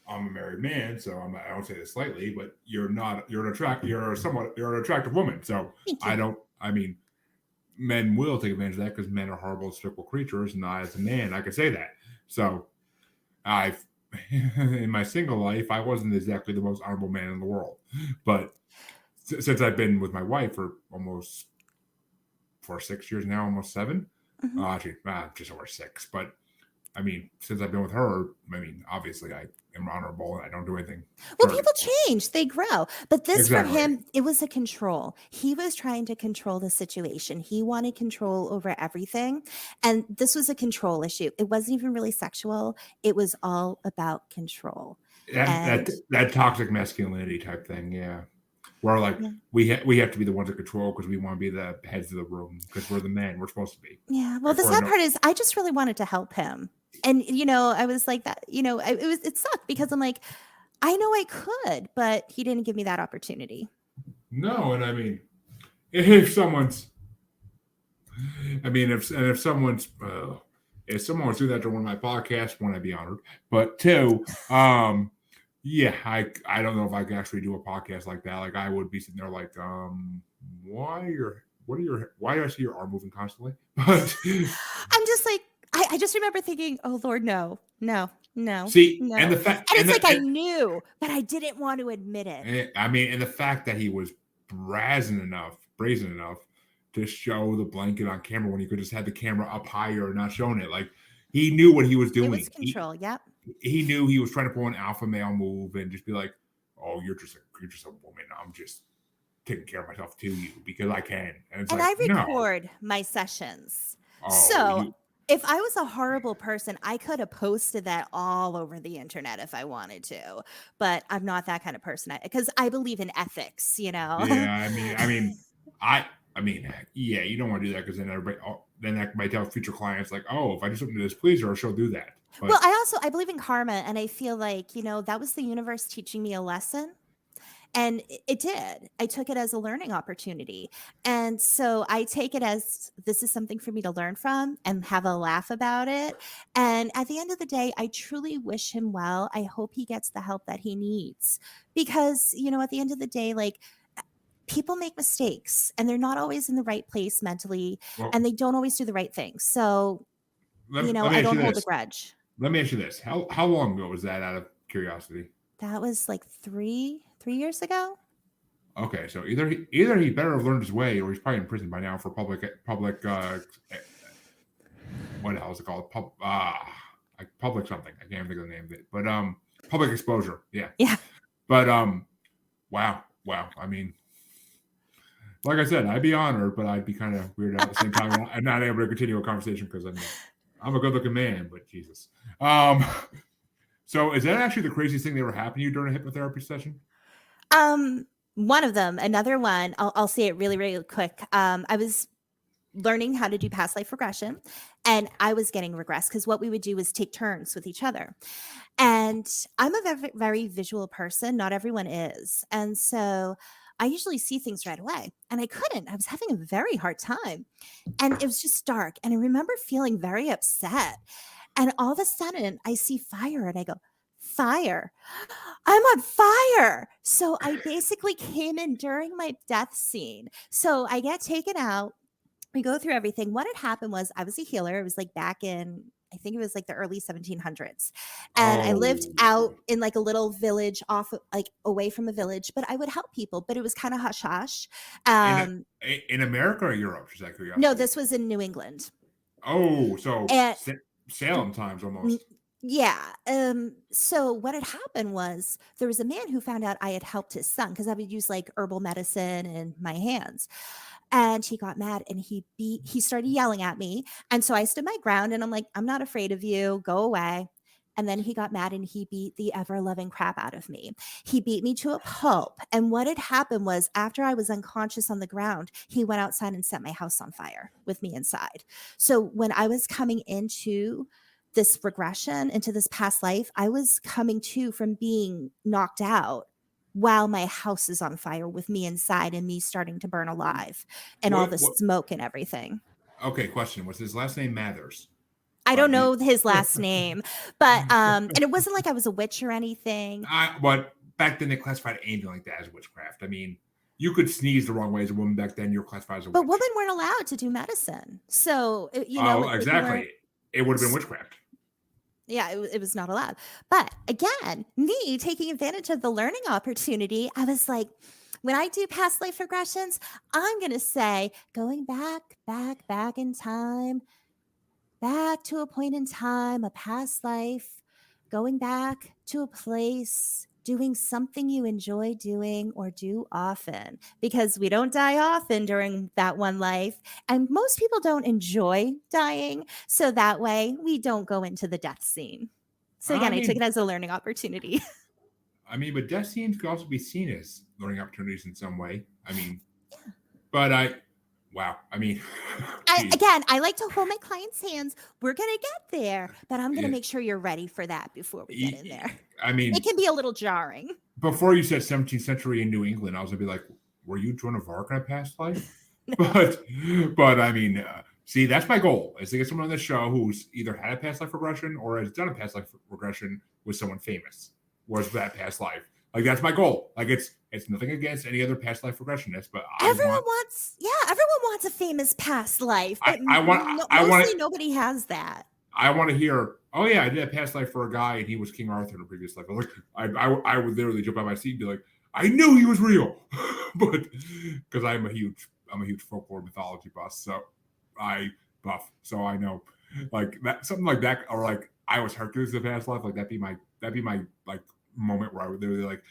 I'm a married man, so I don't say this slightly, but you're an attractive woman. So I mean, men will take advantage of that because men are horrible, despicable creatures. And I, as a man, I can say that. So in my single life, I wasn't exactly the most honorable man in the world. But since I've been with my wife for 6 years now, almost 7, actually, just over 6. But I mean, since I've been with her, I mean, obviously I am honorable and I don't do anything. Well, people change, they grow. But this Exactly. for him, it was a control. He was trying to control the situation. He wanted control over everything. And this was a control issue. It wasn't even really sexual. It was all about control. That toxic masculinity type thing, yeah. Where like we have to be the ones that control because we want to be the heads of the room because we're the men. We're supposed to be. Yeah. Well, the sad part is I just really wanted to help him. And, I was like that, it sucked because I'm like, I know I could, but he didn't give me that opportunity. No, and I mean, if someone's if someone was doing that to one of my podcasts, one, I'd be honored. But two, yeah, I don't know if I could actually do a podcast like that. Like I would be sitting there like, why do I see your arm moving constantly? But I'm just like, I just remember thinking, oh Lord, no. See, no. and the fact, and it's I knew, but I didn't want to admit it. And the fact that he was brazen enough to show the blanket on camera when he could just have the camera up higher and not showing it. Like he knew what he was doing. It was control. Yep. He knew he was trying to pull an alpha male move and just be like, "Oh, you're just a woman. I'm just taking care of myself to you because I can." And I record my sessions. If I was a horrible person, I could have posted that all over the internet if I wanted to, but I'm not that kind of person because I believe in ethics, Yeah, yeah, you don't want to do that because then everybody, then that might tell future clients like, oh, if I do something to displease her, she'll do that. But, well, I believe in karma, and I feel like that was the universe teaching me a lesson. And it did. I took it as a learning opportunity. And so I take it as this is something for me to learn from and have a laugh about it. And at the end of the day, I truly wish him well. I hope he gets the help that he needs because, at the end of the day, like people make mistakes and they're not always in the right place mentally and they don't always do the right things. So, I don't hold a grudge. Let me ask you this. How long ago was that out of curiosity? That was like 3 years ago. Okay, so either he better have learned his way, or he's probably in prison by now for public. What the hell is it called? Public something. I can't think of the name of it, but public exposure. Yeah. Yeah. But wow. I mean, like I said, I'd be honored, but I'd be kind of weird at the same time. I'm not able to continue a conversation because I'm a good-looking man, but Jesus. So is that actually the craziest thing that ever happened to you during a hypnotherapy session? One of them. Another one, I'll say it really, really quick. I was learning how to do past life regression and I was getting regressed because what we would do was take turns with each other. And I'm a very, very visual person. Not everyone is. And so I usually see things right away and I couldn't. I was having a very hard time and it was just dark. And I remember feeling very upset. And all of a sudden I see fire and I go, fire. I'm on fire. So I basically came in during my death scene. So I get taken out. We go through everything. What had happened was I was a healer. It was like back in, I think it was like the early 1700s. And I lived out in like a little village off, like away from a village, but I would help people, but it was kind of hush hush. In America or Europe? Is that curiosity? No, this was in New England. Oh, so Salem times almost. Yeah. So what had happened was there was a man who found out I had helped his son because I would use like herbal medicine in my hands. And he got mad and he started yelling at me. And so I stood my ground and I'm like, I'm not afraid of you. Go away. And then he got mad and he beat the ever-loving crap out of me. He beat me to a pulp. And what had happened was after I was unconscious on the ground, he went outside and set my house on fire with me inside. So when I was coming into this regression, into this past life, I was coming to from being knocked out while my house is on fire with me inside and me starting to burn alive and all the smoke and everything. Okay, question. Was his last name Mathers? I don't know his last name, but and it wasn't like I was a witch or anything. But back then they classified anything like that as witchcraft. I mean, you could sneeze the wrong way as a woman back then. You're classified as a witch. But women weren't allowed to do medicine. So, exactly. It would have been witchcraft. Yeah, it was not allowed. But again, me taking advantage of the learning opportunity, I was like, when I do past life regressions, I'm going to say going back in time, back to a point in time, a past life, going back to a place, doing something you enjoy doing or do often, because we don't die often during that one life. And most people don't enjoy dying. So that way we don't go into the death scene. So again, I took it as a learning opportunity. I mean, but death scenes could also be seen as learning opportunities in some way. I mean, but Wow. I mean, I like to hold my clients' hands. We're going to get there, but I'm going to Yeah. make sure you're ready for that before we get in there. I mean, It can be a little jarring. before you said 17th century in New England, I was gonna be like, were you Joan of Arc in a past life? But I mean, see, that's my goal is to get someone on the show who's either had a past life regression or has done a past life regression with someone famous. Was that past life? Like that's my goal. Like it's nothing against any other past life regressionist, but Everyone wants a famous past life, but mostly nobody has that. I want to hear, oh yeah, I did a past life for a guy and he was King Arthur in a previous life. I would literally jump out of my seat and be like, I knew he was real, but because I'm a huge folklore mythology buff, so I know like that something like that, or like I was Hercules in the past life, like that'd be my like moment where I would literally like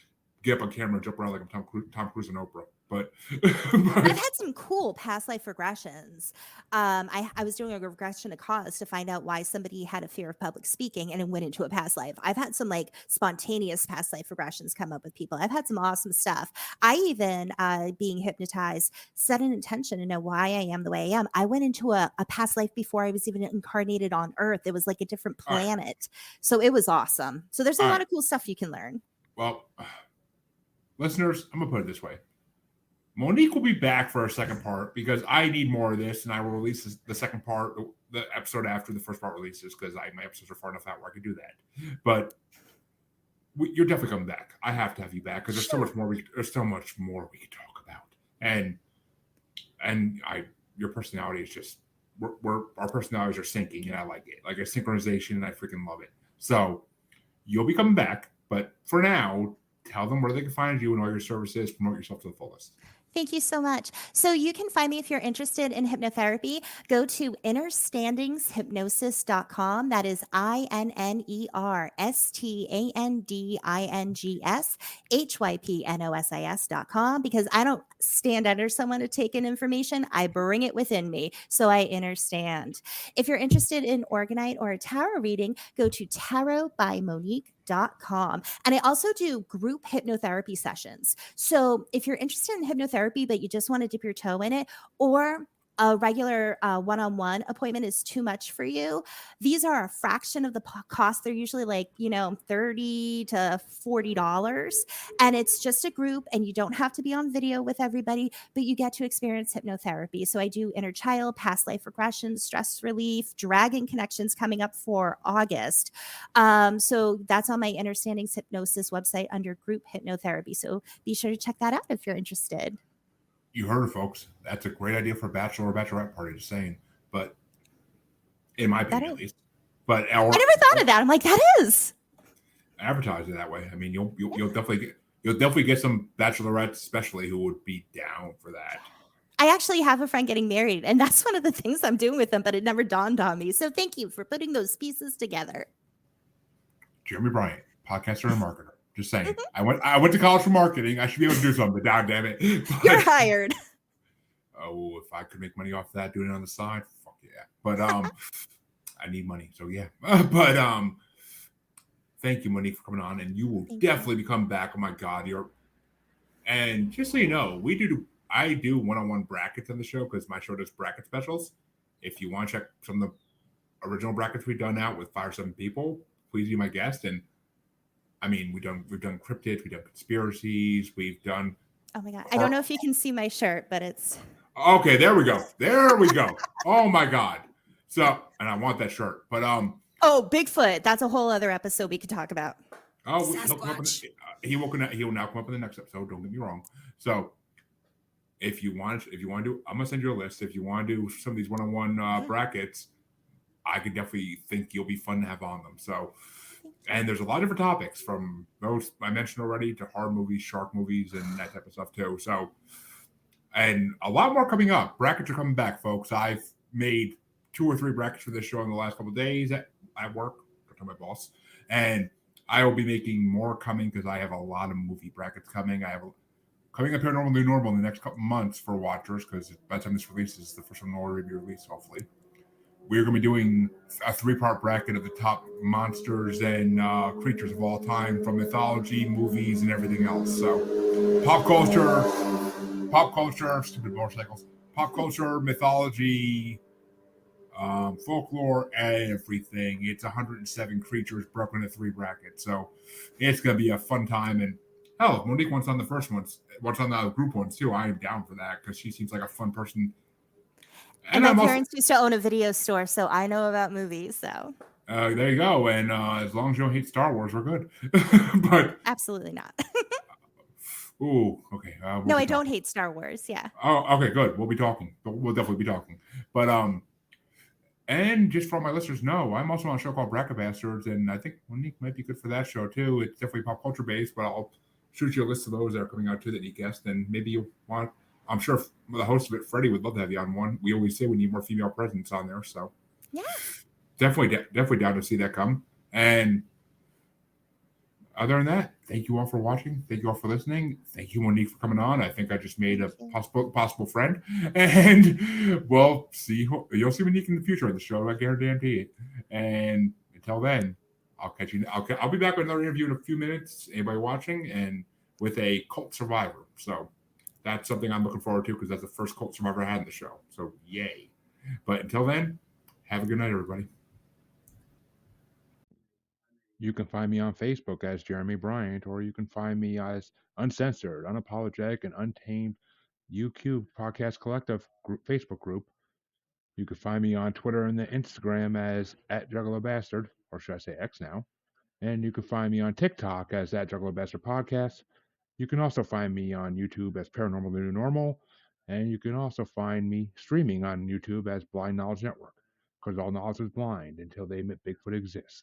get up on camera and jump around like I'm Tom Cruise and Oprah. But I've had some cool past life regressions. I was doing a regression to cause to find out why somebody had a fear of public speaking and it went into a past life. I've had some like spontaneous past life regressions come up with people. I've had some awesome stuff. I even, being hypnotized, set an intention to know why I am the way I am. I went into a past life before I was even incarnated on Earth. It was like a different planet. So it was awesome. So there's a lot of cool stuff you can learn. Well, listeners, I'm going to put it this way. Monique will be back for a second part because I need more of this, and I will release the second part, the episode after the first part releases, because my episodes are far enough out where I can do that. But you're definitely coming back. I have to have you back because there's so much more. There's so much more we can talk about, and your personality is just our personalities are syncing, and I like it, like a synchronization, and I freaking love it. So you'll be coming back, but for now, tell them where they can find you and all your services. Promote yourself to the fullest. Thank you so much. So you can find me if you're interested in hypnotherapy. Go to innerstandingshypnosis.com. That is innerstandingshYpnosis.com, because I don't stand under someone to take in information. I bring it within me. So I understand. If you're interested in Organite or a tarot reading, go to tarotbymonique.com. And I also do group hypnotherapy sessions. So if you're interested in hypnotherapy, but you just want to dip your toe in it, or a regular one-on-one appointment is too much for you, these are a fraction of the cost. They're usually like, $30 to $40. And it's just a group, and you don't have to be on video with everybody, but you get to experience hypnotherapy. So I do inner child, past life regression, stress relief, dragon connections coming up for August. So that's on my Innerstanding Hypnosis website under group hypnotherapy. So be sure to check that out if you're interested. You heard it, folks. That's a great idea for a bachelor or bachelorette party, just saying. But in my opinion, at least. But I never thought of that. I'm like, that is. Advertise it that way. I mean, you'll definitely get some bachelorettes, especially, who would be down for that. I actually have a friend getting married, and that's one of the things I'm doing with them, but it never dawned on me. So thank you for putting those pieces together. Jeremy Bryant, podcaster and marketer. Just saying. I went to college for marketing. I should be able to do something. God damn it. But, you're hired. Oh, if I could make money off that, doing it on the side, fuck yeah. But I need money, so yeah. But thank you, Monique, for coming on, and you will definitely be coming back. Oh my God, and just so you know, I do one-on-one brackets on the show because my show does bracket specials. If you want to check some of the original brackets we've done out with 5 or 7 people, please be my guest. And I mean, we've done cryptids, we've done conspiracies, we've done. Oh my God, I don't know if you can see my shirt, but it's. Okay, there we go. Oh my God. So, and I want that shirt, but Oh, Bigfoot. That's a whole other episode we could talk about. Oh, he will now come up in the next episode. Don't get me wrong. So, if you want to do, I'm gonna send you a list. If you want to do some of these one-on-one brackets, I could definitely think you'll be fun to have on them. So. And there's a lot of different topics, from those I mentioned already to horror movies, shark movies, and that type of stuff too. So, and a lot more coming up. Brackets are coming back, folks. I've made 2 or 3 brackets for this show in the last couple of days at work. I told my boss, and I will be making more coming because I have a lot of movie brackets coming. I have coming up Paranormal New Normal in the next couple months for watchers, because by the time this releases, the first one will already be released, hopefully. We're going to be doing a 3-part bracket of the top monsters and creatures of all time, from mythology, movies, and everything else. So, pop culture, stupid motorcycles, pop culture, mythology, folklore, everything. It's 107 creatures broken into 3 brackets. So it's going to be a fun time. And hell, Monique wants on the first ones, wants on the group ones too. I am down for that because she seems like a fun person. And my parents used to own a video store, so I know about movies. So there you go. And as long as you don't hate Star Wars, we're good. But absolutely not. ooh, okay. No, I don't hate Star Wars. Yeah. Oh, okay, good. We'll be talking. We'll definitely be talking. But and just for my listeners know, I'm also on a show called Bracket Bastards, and I think Monique might be good for that show too. It's definitely pop culture based, but I'll shoot you a list of those that are coming out too that you guessed, and maybe you want. I'm sure the host of it, Freddie, would love to have you on one. We always say we need more female presence on there, so yeah, definitely down to see that come. And other than that, thank you all for watching. Thank you all for listening. Thank you, Monique, for coming on. I think I just made a possible friend. And we'll see. You'll see Monique in the future on the show. I guarantee it. And until then, I'll catch you. I'll be back with another interview in a few minutes. Anybody watching, and with a cult survivor. So that's something I'm looking forward to because that's the first cult survivor I had in the show. So yay! But until then, have a good night, everybody. You can find me on Facebook as Jeremy Bryant, or you can find me as Uncensored, Unapologetic, and Untamed UQ Podcast Collective Facebook group. You can find me on Twitter and the Instagram as @JugglerBastard, or should I say X now. And you can find me on TikTok as @JugglerBastard Podcast. You can also find me on YouTube as Paranormal The New Normal. And you can also find me streaming on YouTube as Blind Knowledge Network, because all knowledge is blind until they admit Bigfoot exists.